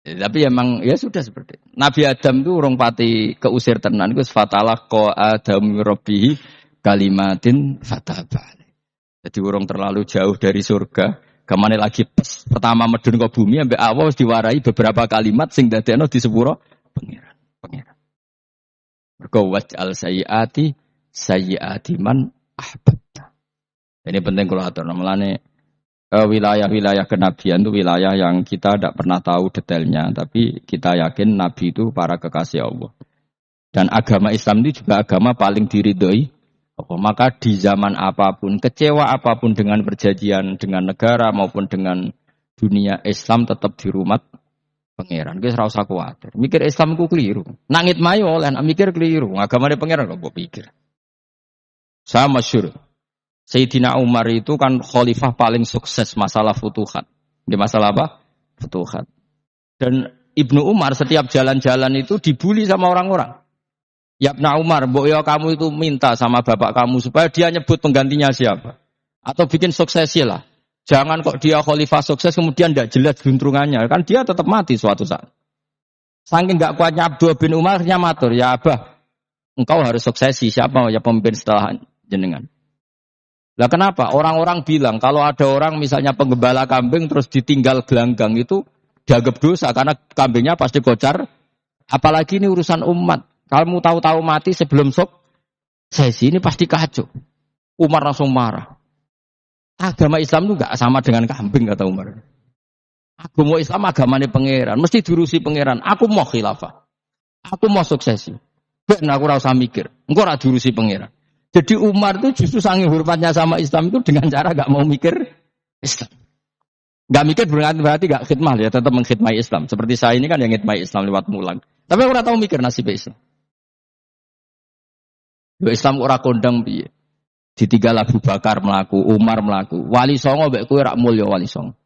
Ya, tapi emang ya sudah seperti itu. Nabi Adam itu urung pati keusir tenan iku fatalah qa Adam rabbihi kalimatin fataba. Jadi urung terlalu jauh dari surga. Gamane lagi pertama medun ke bumi ambek Allah wis diwarai beberapa kalimat sing dadekno di sepuro pangeran. Mergo waj'al sayyiati man ahbabta. Ini penting kalau aturna mulane wilayah-wilayah kenabian itu wilayah yang kita tidak pernah tahu detailnya, tapi kita yakin Nabi itu para kekasih Allah. Dan agama Islam itu juga agama paling diridhoi Allah. Maka di zaman apapun, kecewa apapun dengan perjanjian dengan negara maupun dengan dunia, Islam tetap dirumat pangeran. Kita ora usah kuwatir. Mikir Islam ku keliru. Nangit mayo oleh mikir keliru. Agamane pangeran kok mbok pikir. Saya masyhur. Sayyidina Umar itu kan khalifah paling sukses masalah futuhat. Di masalah apa? Futuhat. Dan Ibnu Umar setiap jalan-jalan itu dibully sama orang-orang. Ya Ibn Umar, mbok ya kamu itu minta sama bapak kamu supaya dia nyebut penggantinya siapa. Atau bikin suksesi lah. Jangan kok dia khalifah sukses kemudian tidak jelas juntrungannya. Kan dia tetap mati suatu saat. Saking gak kuatnya Abdul bin Umar, matur, ya Abah, engkau harus suksesi. Siapa ya pemimpin setelah jenengan? Lah kenapa? Orang-orang bilang kalau ada orang misalnya penggembala kambing terus ditinggal gelanggang itu dianggap dosa karena kambingnya pasti kocar. Apalagi ini urusan umat. Kamu tahu-tahu mati sebelum sesi ini pasti kacau. Umar langsung marah. Agama Islam itu gak sama dengan kambing kata Umar. Agama Islam agamanya pangeran, mesti diurusi pangeran. Aku mau khilafah. Aku mau suksesi. Ben aku ora usah mikir. Engko ora diurusi pangeran. Jadi Umar itu justru saking hormatnya sama Islam itu dengan cara gak mau mikir Islam. Gak mikir berarti gak khidmah ya, tetap mengkhidmati Islam. Seperti saya ini kan yang khidmati Islam lewat mulang. Tapi aku ora tahu mikir nasib Islam. Islam ora kondang piye. Ditinggal Abu Bakar melaku, Umar melaku. Wali Songo mbek kowe rak mulya Wali Songo.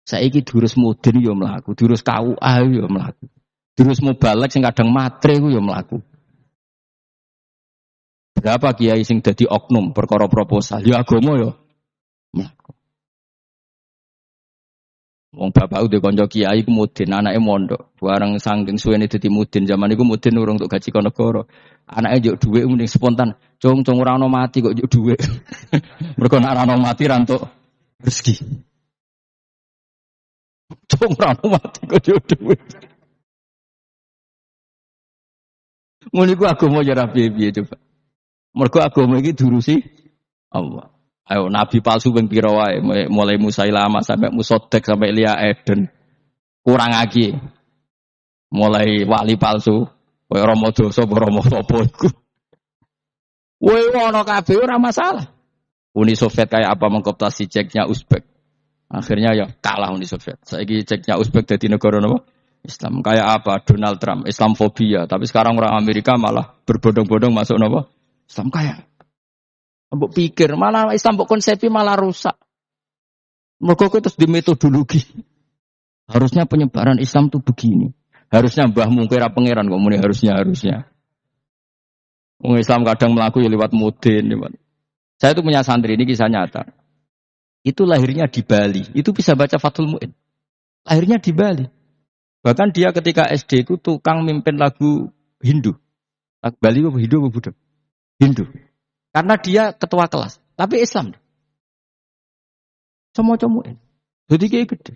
Saiki durus mudin yo mlaku, durus KUA yo mlaku. Durus mubalek sing kadang matre ku yo mlaku. Berapa kiai sing dadi oknum perkara proposal? Ya agama yo mlaku. Wong bapak udah konco kiai ku mudin, anake mondok. Bareng saking suwene dadi mudin, zaman iku mudin urung untuk gaji negara. Anake njuk dhuwit mending spontan. Cung ora ono mati kok njuk dhuwit. Mergo nek ora ono mati ra entuk rezeki. Cung ora ono mati kok njuk dhuwit. Ngono iku agama ya ra piye-piye coba. Mergo agama iki diurusi Allah. Ayo nabi palsu ping pira wae mulai Musailama sampai Musaddaq sampai Lia Eden. Kurang lagi. Mulai wali palsu koyo Rama Dosa apa Rama sapa iku. Kowe ono kabeh ora masalah. Uni Soviet kayak apa mengkooptasi Ceknya Uzbek. Akhirnya ya kalah Uni Soviet. Saiki Ceknya Uzbek dadi negara napa? Islam. Kayak apa Donald Trump, Islamfobia, tapi sekarang orang Amerika malah berbondong-bondong masuk napa? Islam kayak mbok pikir malah Islam mbok konsepi malah rusak. Mergo terus di metodologi. Harusnya penyebaran Islam tuh begini. Harusnya mbahmu kira pangeran kok muni harusnya. Wong Islam kadang melaku ya lewat mudin. Saya itu punya santri ini kisah nyata. Itu lahirnya di Bali. Itu bisa baca Fathul Mu'in. Lahirnya di Bali. Bahkan dia ketika SD itu tukang mimpin lagu Hindu. Lagu Bali apa Hindu apa Buddha? Hindu. Karena dia ketua kelas, tapi Islam. Semua comuin. Jadi kayak gede.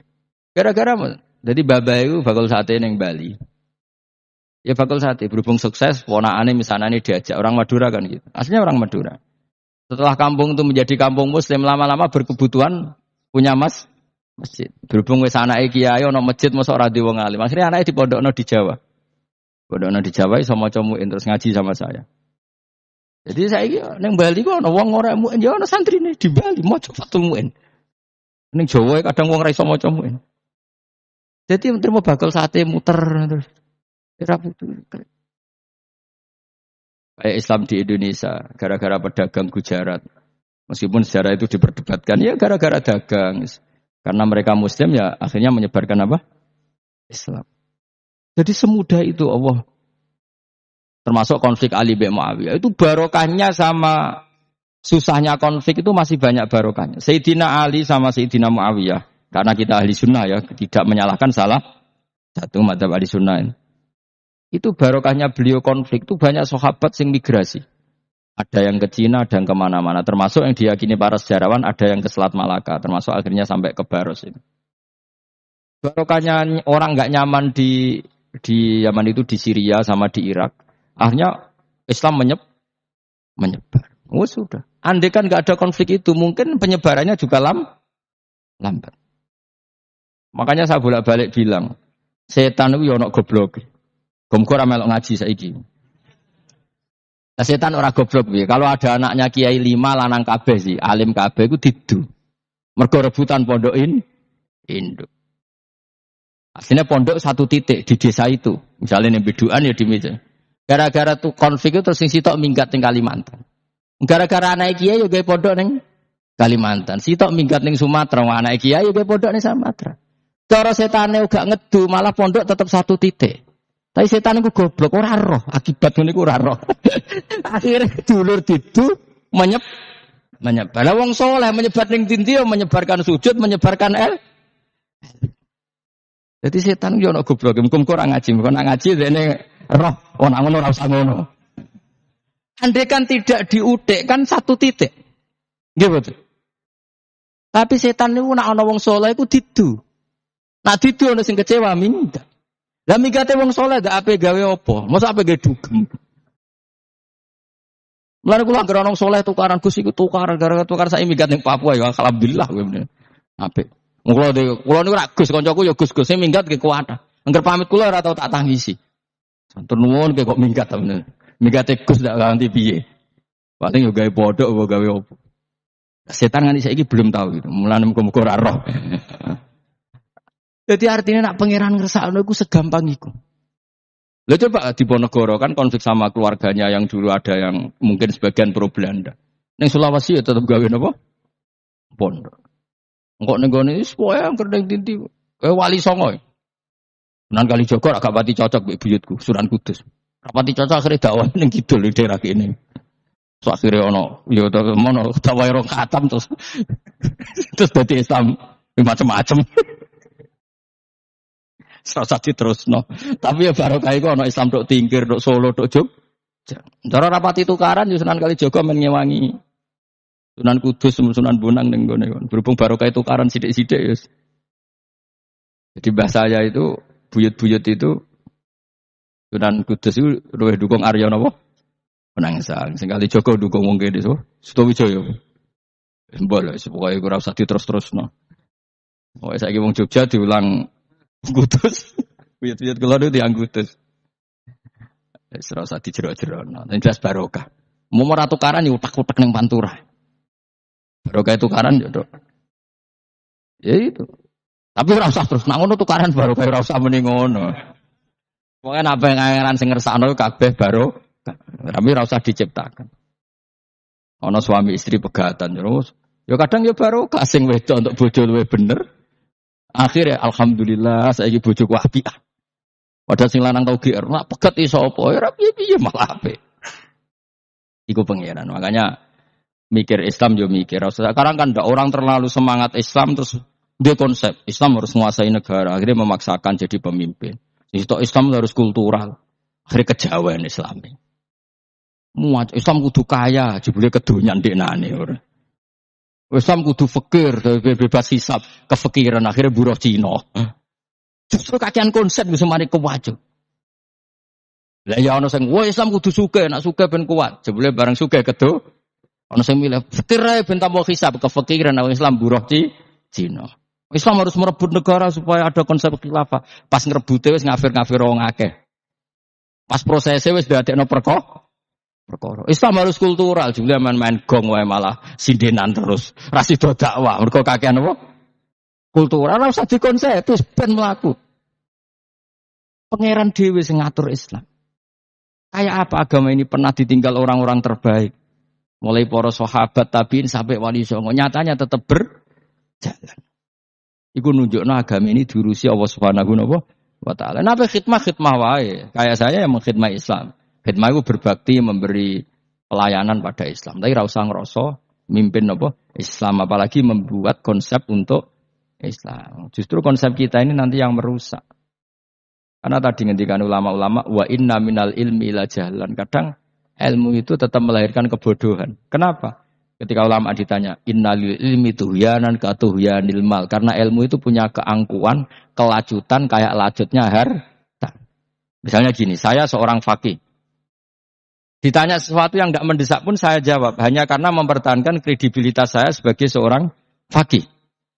Gara-gara apa? Jadi baba itu bakal sate neng Bali. Ya bakal sate berhubung sukses, ponakane misalnya ini diajak orang Madura kan gitu. Aslinya orang Madura. Setelah kampung itu menjadi kampung Muslim lama-lama berkebutuhan punya masjid. Berhubung wis anake kiai ana masjid mosok ora wong alim. Akhirnya anake dipondokno di Jawa. Pondokno di Jawa iso maca muin terus ngaji sama saya. Jadi saya ini, neng Bali kok, wong ora muin, ya ana santri nih di Bali, mau coba tuh muin. Neng Jawa kadang wong raiso mau coba muin. Jadi terima bakal sate muter terus. Kayak Islam di Indonesia, gara-gara pedagang Gujarat. Meskipun sejarah itu diperdebatkan, ya gara-gara dagang. Karena mereka Muslim ya akhirnya menyebarkan apa? Islam. Jadi semudah itu Allah. Termasuk konflik Ali bin Muawiyah. Itu barokahnya sama susahnya konflik itu masih banyak barokahnya. Sayyidina Ali sama Sayyidina Muawiyah. Karena kita ahli sunnah ya. Tidak menyalahkan salah satu madzhab ahli sunnah ini. Itu barokahnya beliau konflik. Itu banyak sahabat yang migrasi. Ada yang ke Cina, ada yang kemana-mana. Termasuk yang diyakini para sejarawan. Ada yang ke Selat Malaka. Termasuk akhirnya sampai ke Baros ini. Barokahnya orang gak nyaman di Yaman itu di Syria sama di Irak. Akhirnya Islam menyebar. Oh sudah. Andai kan nggak ada konflik itu, mungkin penyebarannya juga lambat. Makanya saya bolak-balik bilang, setan itu yono goblok. Gomko ora melok ngaji saiki. Nah, setan ora goblok piye? Kalau ada anaknya kiai 5 lanang kabeh sih, alim kabeh iku didu. Mergo rebutan pondok induk. Aslinya pondok satu titik di desa itu. Misalnya ning Beduan ya di meja. Gara-gara tuh konflik itu terus sing sitok minggat ning Kalimantan. Gara-gara anak kiai yo gawe pondok ning Kalimantan. Sitok minggat ning Sumatera, anak kiai yo gawe pondok ning Sumatera. Cara setane uga ngedu, malah pondok tetap satu titik. Tapi setan iku goblok ora roh, akibat ngene iku ora roh. Akhire dulur didu menyebar. Lah wong saleh menyebar ning dinti menyebarkan sujud, menyebarkan Jadi setan yo ana goblok, muga-muga ora ngaji, kok nak ngaji dene roh, ana ngono ora usah ngono. Andai kan tidak diutik kan satu titik. Nggih betul. Tapi setan niku nak ana wong saleh iku didu. Nak didu ana sing kecewa minggat. Lah migate wong saleh gak ape gawe apa? Mosok ape gawe dugem. Mulane kula anggere ana wong saleh tukaran Gus iku tukaran gara-gara tukar sak migat ning Papua ya alhamdulillah kowe meneh. Apik. Kula niku ra Gus kancaku ya Gus-Gus sing minggat ke kuwata. Angger pamit kula ora tau tak tangisi. Santur nuwun kok minggat ta meneh. Migate Gus ndak ganti piye. Paling yo gawe bodhok apa gawe apa. Setan nganti saiki belum tahu gitu. Mulane muga-muga ora roh. Jadi artinya nak pangeran ngersakno iku segampang iku. Lah coba di Ponegoro kan konflik sama keluarganya yang dulu ada yang mungkin sebagian pro Belanda. Ning Sulawesi ya tetep gawe napa? Pondok. Engko ning gone wis pokoke angker ning dinti. Wali Songo. Sunan Kalijaga agak pati cocok mbek buyutku, Sunan Kudus. Rapati cocok akhire dakwah ning kidul daerah kene. So akhire ono ya mono dakwah ro khatam terus dadi Islam macam-macam. Serasa diterusno. Tapi ya barokah iku ana Islam tok Tingkir, tok Solo, tok Jogja. Cara rapati tukaran yo Sunan Kalijaga men ngewangi Sunan Kudus, Sunan Bonang ning gone. Berhubung barokah tukaran sithik-sithik ya. Jadi bahasa saya itu buyut-buyut itu Sunan Kudus itu luwih dukung Arya napa? Penangsang. Sing Kalijaga dukung wong kene so. Sutawijaya. Mbok pokoke ora usah diterus-terusno. Pokoke saiki wong Jogja diulang Kudus, buyut-buyut kula niku tiyang Kudus. Wis ora usah dijero-jerono. Jelas barokah. Mau ora tukaran yo utak-utak ning Pantura. Barokah tukaran yo, Dok. Ya itu. Tapi ora usah terus nak ngono tukaran barokah ora usah muni ngono. Pokoke apa yang angeran sing ngersakno kabeh barokah. Tapi ora usah diciptakan. Ana suami istri pegatan terus. Ya kadang ya barokah sing wedok untuk bojo luwih bener. Akhirnya alhamdulillah saiki bojoku apik. Padahal sing lanang tau GR, nak pegat iso apa? Ya piye malah apik. Iku pangeran. Makanya mikir Islam yo mikir. Sekarang kan ndak orang terlalu semangat Islam terus dia konsep Islam harus menguasai negara, akhirnya memaksakan jadi pemimpin. Itu Islam harus kultural. Akhirnya kejawen Islami. Muat Islam kudu kaya, jebule kedonyan ndeknane ora. Islam kudu fakir, bebas hisab, kefikiran akhirnya buruh Cina. Justru kakean konsep bisa mari kewajib. Lah ya ana sing, "Wah Islam kudu sugih, nak sugih ben kuat." Jebule bareng sugih kedo, ana sing milih fikir ae ben tambah hisab, kefikiran Islam buruh Cina. Islam harus merebut negara supaya ada konsep khilafah. Pas ngrebute wis ngafir-ngafir wong akeh. Pas prosesnya wis dadekno perkara. Islam harus kultural, jumlah main gong wae malah sindenan terus. Rasido dakwah, mergo kakean apa? Kultural ora usah dikonsep, terus ben mlaku. Pangeran dhewe sing ngatur Islam. Kayak apa agama ini pernah ditinggal orang-orang terbaik. Mulai para sahabat tabiin sampai wali songo, nyatanya tetap berjalan. Iku nunjukno agama ini diurusi Allah Subhanahu wa taala. Napa khidmah wae. Kayak saya yang mengkhidmah Islam. Khidmah itu berbakti memberi pelayanan pada Islam. Tapi ra usah ngrasa mimpin apa Islam, apalagi membuat konsep untuk Islam. Justru konsep kita ini nanti yang merusak. Karena tadi ngendikan ulama-ulama wa inna minal ilmi la jahlan. Kadang ilmu itu tetap melahirkan kebodohan. Kenapa? Ketika ulama ditanya innal ilmi tuhyanan ka tuhyanil mal. Karena ilmu itu punya keangkuhan, kelajutan kayak lajutnya harta. Misalnya gini, saya seorang faqih. Ditanya sesuatu yang tidak mendesak pun saya jawab. Hanya karena mempertahankan kredibilitas saya sebagai seorang faqih.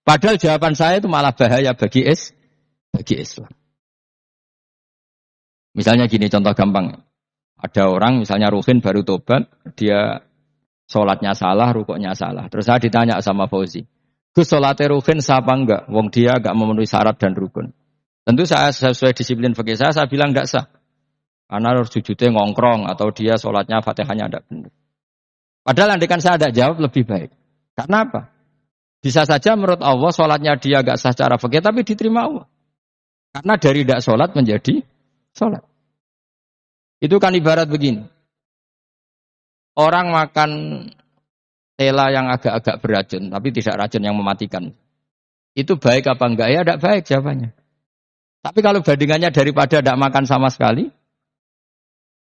Padahal jawaban saya itu malah bahaya bagi Islam. Misalnya gini, contoh gampang. Ada orang misalnya Ruhin baru tobat, dia sholatnya salah, rukuknya salah. Terus saya ditanya sama Fauzi, Gus sholatnya Ruhin sah apa enggak? Wong dia enggak memenuhi syarat dan rukun. Tentu saya sesuai disiplin fikih saya bilang enggak sah. Karena harus sujudnya ngongkrong atau dia sholatnya fatihahnya tidak benar. Padahal andaikan saya tidak jawab lebih baik. Karena apa? Bisa saja menurut Allah sholatnya dia enggak sah secara fikih tapi diterima Allah. Karena dari tidak sholat menjadi sholat. Itu kan ibarat begini. Orang makan tela yang agak-agak beracun, tapi tidak racun yang mematikan. Itu baik apa enggak? Ya tidak baik jawabannya. Tapi kalau bandingannya daripada tidak makan sama sekali,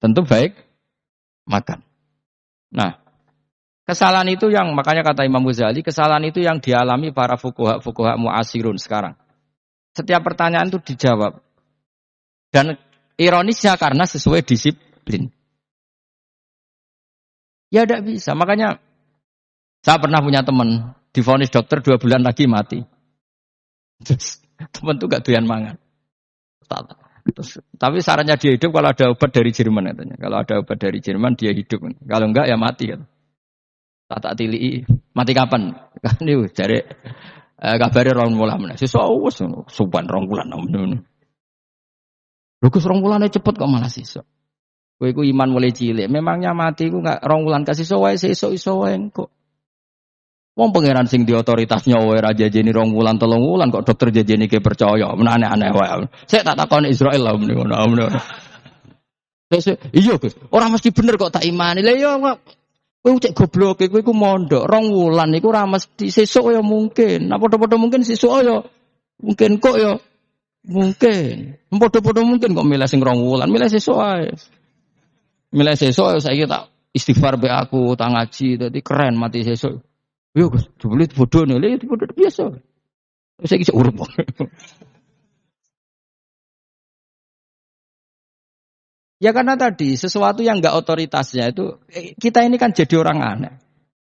tentu baik makan. Nah, kesalahan itu yang, makanya kata Imam Ghazali, kesalahan itu yang dialami para fuqaha mu'asirun sekarang. Setiap pertanyaan itu dijawab. Dan ironisnya karena sesuai disiplin. Ya tidak bisa. Makanya saya pernah punya teman, divonis dokter 2 bulan lagi mati. Terus teman itu gak doyan mangan. Terus, tapi sarannya dia hidup kalau ada obat dari Jerman katanya. Kalau ada obat dari Jerman dia hidup. Kalau enggak ya mati kan. Tak tilii, mati kapan? Kan itu cari kabare 2 bulan. Sesuk wis suban 2 bulan. Lho Gus 2 bulane cepet kok malah sesuk. Kowe iku iman mulai cilik. Memangnya mati iku enggak 2 bulan kasih sesuk wae sesuk iso wae kok. Wong pangeran sing di otoritasnya wae ra jajeni 2 bulan 3 bulan kok dokter jajeni ke percaya. Men aneh-aneh wae. Sik tak takoni Israel lah ngono. Iya Gus, ora mesti bener kok tak imani. Lah iya kowe cek goblok kowe iku mondok 2 wulan iku ora mesti sesuk ya mungkin. Nah padha-padha mungkin sesuk ya mungkin kok ya mungkin. Padha-padha mungkin kok milih sing 2 wulan, milih sesuk ae. Milih sesuk saiki tak istighfar be aku, tak ngaji dadi keren mati sesuk. Yo Gus, jebule bodone lho bodoh biasa. Saiki sik urip. Ya karena tadi sesuatu yang enggak otoritasnya itu kita ini kan jadi orang aneh.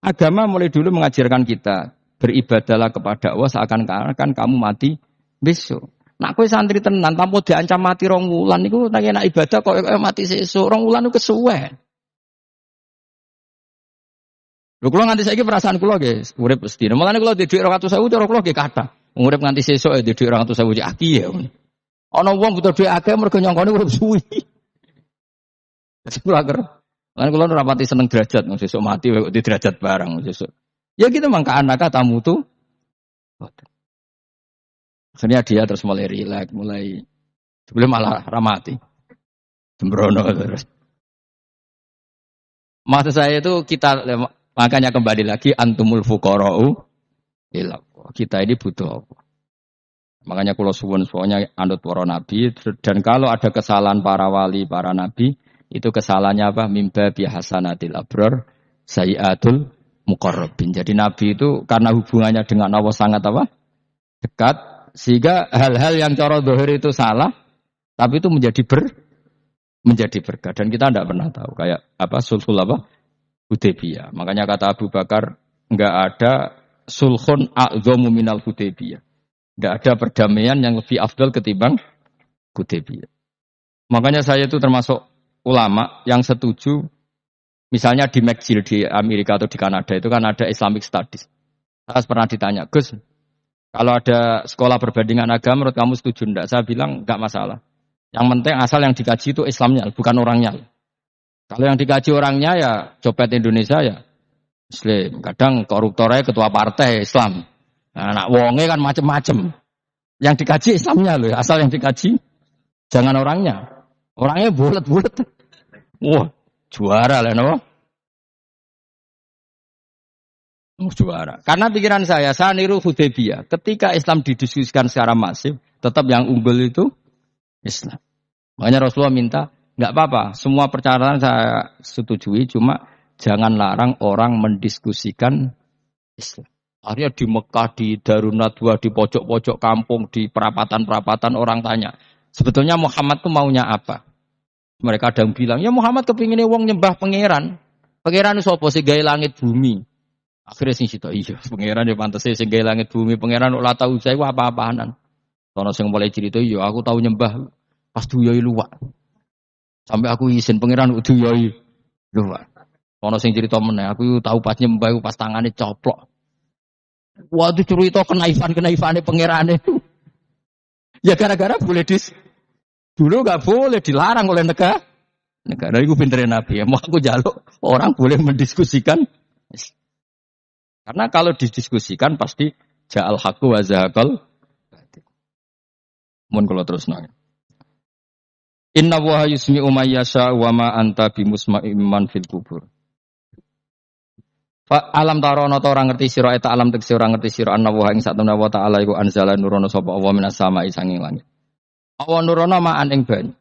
Agama mulai dulu mengajarkan kita beribadahlah kepada Allah seakan-akan kamu mati besok. Nak kowe santri tenan tanpa diancam mati 2 wulan niku nak ibadah kok mati sesuk 2 wulan niku kesuwen. Lho kula nganti saiki perasaan kula nggih urip sedina. Mulane kula di dhuwit 200.000 cara kula nggih kathah. Urip nganti sesuk di dhuwit 200.000 cek aki ya. Ana wong butuh dhuwit akeh mergo nyongkone urip suwi. Kula ker. Lan kula ora pati seneng derajat, sesuk mati kok di derajat barang sesuk. Ya gitu mangka anak tamu tu. Sebenarnya dia terus mulai rileks, mulai sebelum malah ramati. Sembrono terus. Maksud saya itu kita makanya kembali lagi antumul fuqara'u ila kita ini butuh apa? Makanya kula suwun soalnya anut para nabi dan kalau ada kesalahan para wali, para nabi itu kesalahannya apa? Mimba bihasanatil abrar sayyatul muqarrabin. Jadi nabi itu karena hubungannya dengan Allah sangat apa? Dekat sehingga hal-hal yang cara zahir itu salah tapi itu menjadi berkah dan kita tidak pernah tahu kayak apa sulhul apa Hudaybiyah. Makanya kata Abu Bakar enggak ada sulhun a'dhamu minal Hudaybiyah. Enggak ada perdamaian yang lebih afdal ketimbang Hudaybiyah. Makanya saya itu termasuk ulama yang setuju misalnya di McGill di Amerika atau di Kanada itu kan ada Islamic Studies. Saya pernah ditanya, Gus, kalau ada sekolah perbandingan agama, menurut kamu setuju enggak? Saya bilang enggak masalah. Yang penting asal yang dikaji itu Islamnya, bukan orangnya. Kalau yang dikaji orangnya ya copet Indonesia ya Muslim. Kadang koruptornya ketua partai Islam. Nah, anak wonge kan macem-macem. Yang dikaji Islamnya loh, asal yang dikaji jangan orangnya. Orangnya bulet-bulet. Wah, juara lah no. Juara. Karena pikiran saya niru Hudaybiyah. Ketika Islam didiskusikan secara masif, tetap yang unggul itu Islam. Makanya Rasulullah minta, enggak apa-apa, semua percaraan saya setujui, cuma jangan larang orang mendiskusikan Islam. Akhirnya di Mekah, di Darun Nadwa, di pojok-pojok kampung, di perapatan-perapatan orang tanya, sebetulnya Muhammad itu maunya apa? Mereka ada yang bilang, ya Muhammad kepinginnya wong nyembah pangeran. Pangeran itu sapa sing gawe langit bumi. Akhirnya sing sito iya, pangeran ya pantes sing gawe langit bumi, pangeran ora tau saya apa-apaanan. Sono sing mulai cerita iya aku tahu nyembah pas duyoi luwak. Sampai aku izin pangeran duyoi luwak. Sono sing cerita meneh aku tahu pas nyembah pas tangane coplok. Waduh cerita kenaifan-kenaifane pangerane. Ya gara-gara boleh dulu enggak boleh dilarang oleh negara. Negara itu pintere Nabi ya. Mau aku jaluk orang boleh mendiskusikan. Karena kalau didiskusikan pasti ja'al haqqu wa zahaqal. Mun kula terusno. Inna wa yusmi'u may yasha wa ma anta bimusma'im man fil kubur. Fa alam tarono ta ora ngerti sira eta alam tekse ora ngerti sira anna wa ing satuna wa ta'ala iku anzala nurono sapa Allah minas sama'i sanging langit. Allah nurono ma'an ing banyu.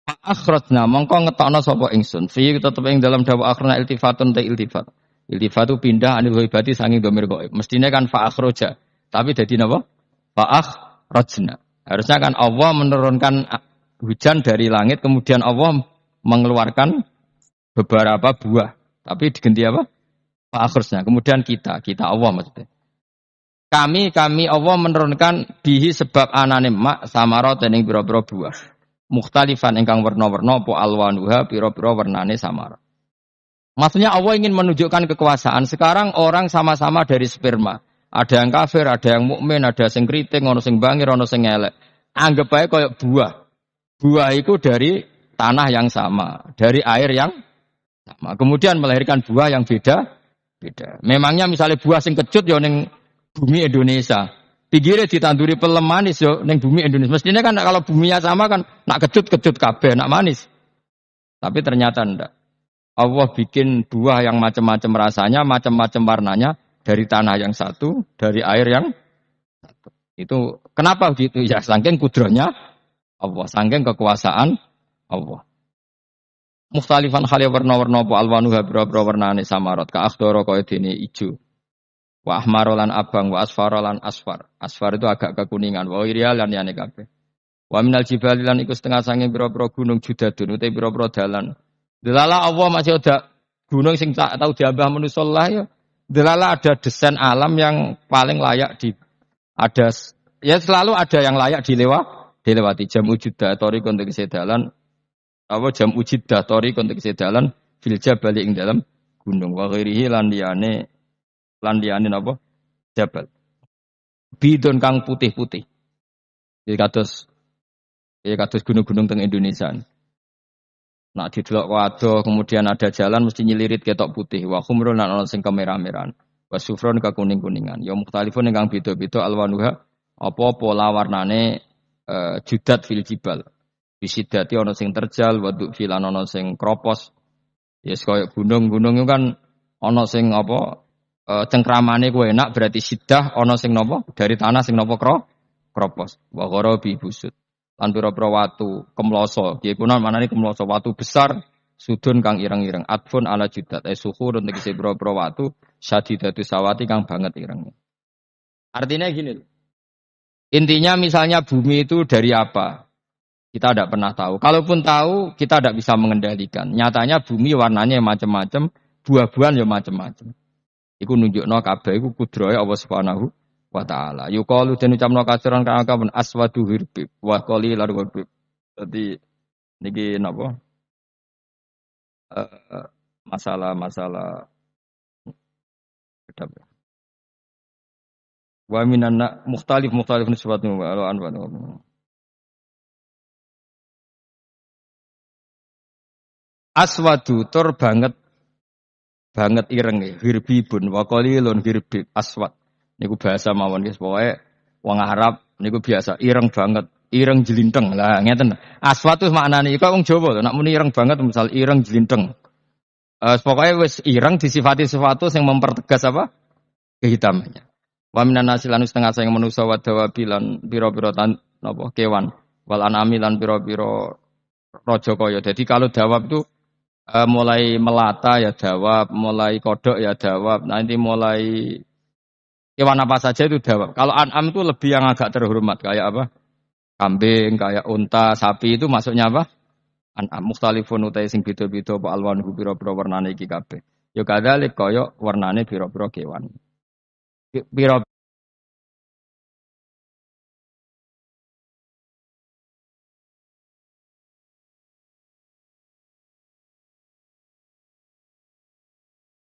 Fa akhrajna mongko ngetokno sapa ingsun. Fi tetep ing dalam dawa akhrana iltifatun ta iltifat. Iltifat itu pindah anil ghaibati sanging dhamir ghaib. Mestine kan fa akhraja, tapi dadi napa? Fa akhrajna. Harusnya kan Allah menurunkan hujan dari langit, kemudian Allah mengeluarkan beberapa buah. Tapi diganti apa? Akhirnya. Kemudian kita Allah maksudnya. Kami Allah menurunkan bihi sebab anane mak samarot ning pira-pira buah. Mukhtalifan ingkang warna-warna apa alwanuha pira-pira warnane samar. Maksudnya Allah ingin menunjukkan kekuasaan. Sekarang orang sama-sama dari sperma. Ada yang kafir, ada yang mukmin, ada sing kriting, ono sing bangir, ono sing elek. Anggap aja kayak buah. Buah itu dari tanah yang sama, dari air yang sama. Kemudian melahirkan buah yang beda. Memangnya misalnya buah sing kecut ya ning bumi Indonesia. Pinggirnya ditanduri pelem manis ya ning bumi Indonesia. Mestinya kan kalau buminya sama kan nak kecut kabeh, nak manis. Tapi ternyata ndak. Allah bikin buah yang macam-macam rasanya, macam-macam warnanya dari tanah yang satu, dari air yang satu. Itu kenapa begitu? Ya saking kudrahnya Allah, saking kekuasaan Allah. Mukhtalifan khali warna-warna apa alwanuha bira-bira warnane samarot ka akhdara kaya dene ijo. Wa ahmar lan abang wa asfar lan asfar. Asfar itu agak kekuningan, wa irial lan liyane kabeh. Wa minal jibali lan iku setengah sange bira-bira gunung judadun utawa bira-bira dalan. Delala Allah masih ada gunung sing tak tau diambah manusa lah ya. Delala ada desain alam yang paling layak ada ya selalu ada yang layak dilewati jam wujud tori kontek sedalan. Apa jam ujid datori konteks dalan fil jabal ing dalam gunung wa ghairihi lan liyane napa jabal bidon kang putih-putih iki kados gunung-gunung teng Indonesia. Nak didelok wado kemudian ada jalan mesti nyilirit ketok putih wa khumrun lan ana sing kemerah-merahan wa sufron ka kuning-kuningan ya mukhtalifun ingkang beda-beda alwanuha apa-apa warnane judat fil jibal. Bisidati ana sing terjal, waduk filan ana sing kropos. Yes kaya gunung-gunung itu kan ana sing apa cengkramane ku enak berarti sidah ana sing napa dari tanah sing napa kropos. Wa gharabi busut. Lan pira-pira watu kemloso. Piye kuwi manane kemloso watu besar sudun kang ireng-ireng. Atfun ala judat suhur untuk isi pira-pira watu sadidatu sawati kang banget ireng. Artinya gini. Intinya misalnya bumi itu dari apa? Kita tidak pernah tahu. Kalaupun tahu, kita tidak bisa mengendalikan. Nyatanya bumi warnanya macam-macam, buah-buahan ya macam-macam. Iku nunjukno kabeh iku kudrahe Allah Subhanahu wa taala. Yuqalu den ucapno kaciran kang kabeh aswadu hirbib wa qalilan hirbib. Dadi niki napa? Masalah kedap. Wa minan mukhtalif nisbatun wa anwan. Aswadu tur banget ireng hirbibun wa qalilun hirbib aswad niku bahasa mawon guys pokoke wong Arab niku biasa ireng banget ireng jelinteng lah ngeten aswad itu maknane iku wong Jawa nek muni ireng banget misal ireng jelinteng pokoke wis ireng disifati sesuatu yang mempertegas apa kehitamannya wa minan nasilan setengah sing manusa wa dawabilan pira-pira napa kewan wal anami lan pira-pira raja kaya dadi kalau dawab itu mulai melata ya dawab, mulai kodok ya dawab, nanti mulai hewan apa saja itu dawab. Kalau an'am itu lebih yang agak terhormat kayak apa? Kambing, kayak unta, sapi itu masuknya apa? An'am mukhtalifun utai sing beda-beda apa alwanhu pira-pira warnane iki kabeh. Ya kadzalik kaya warnane pira-pira kewan. Pira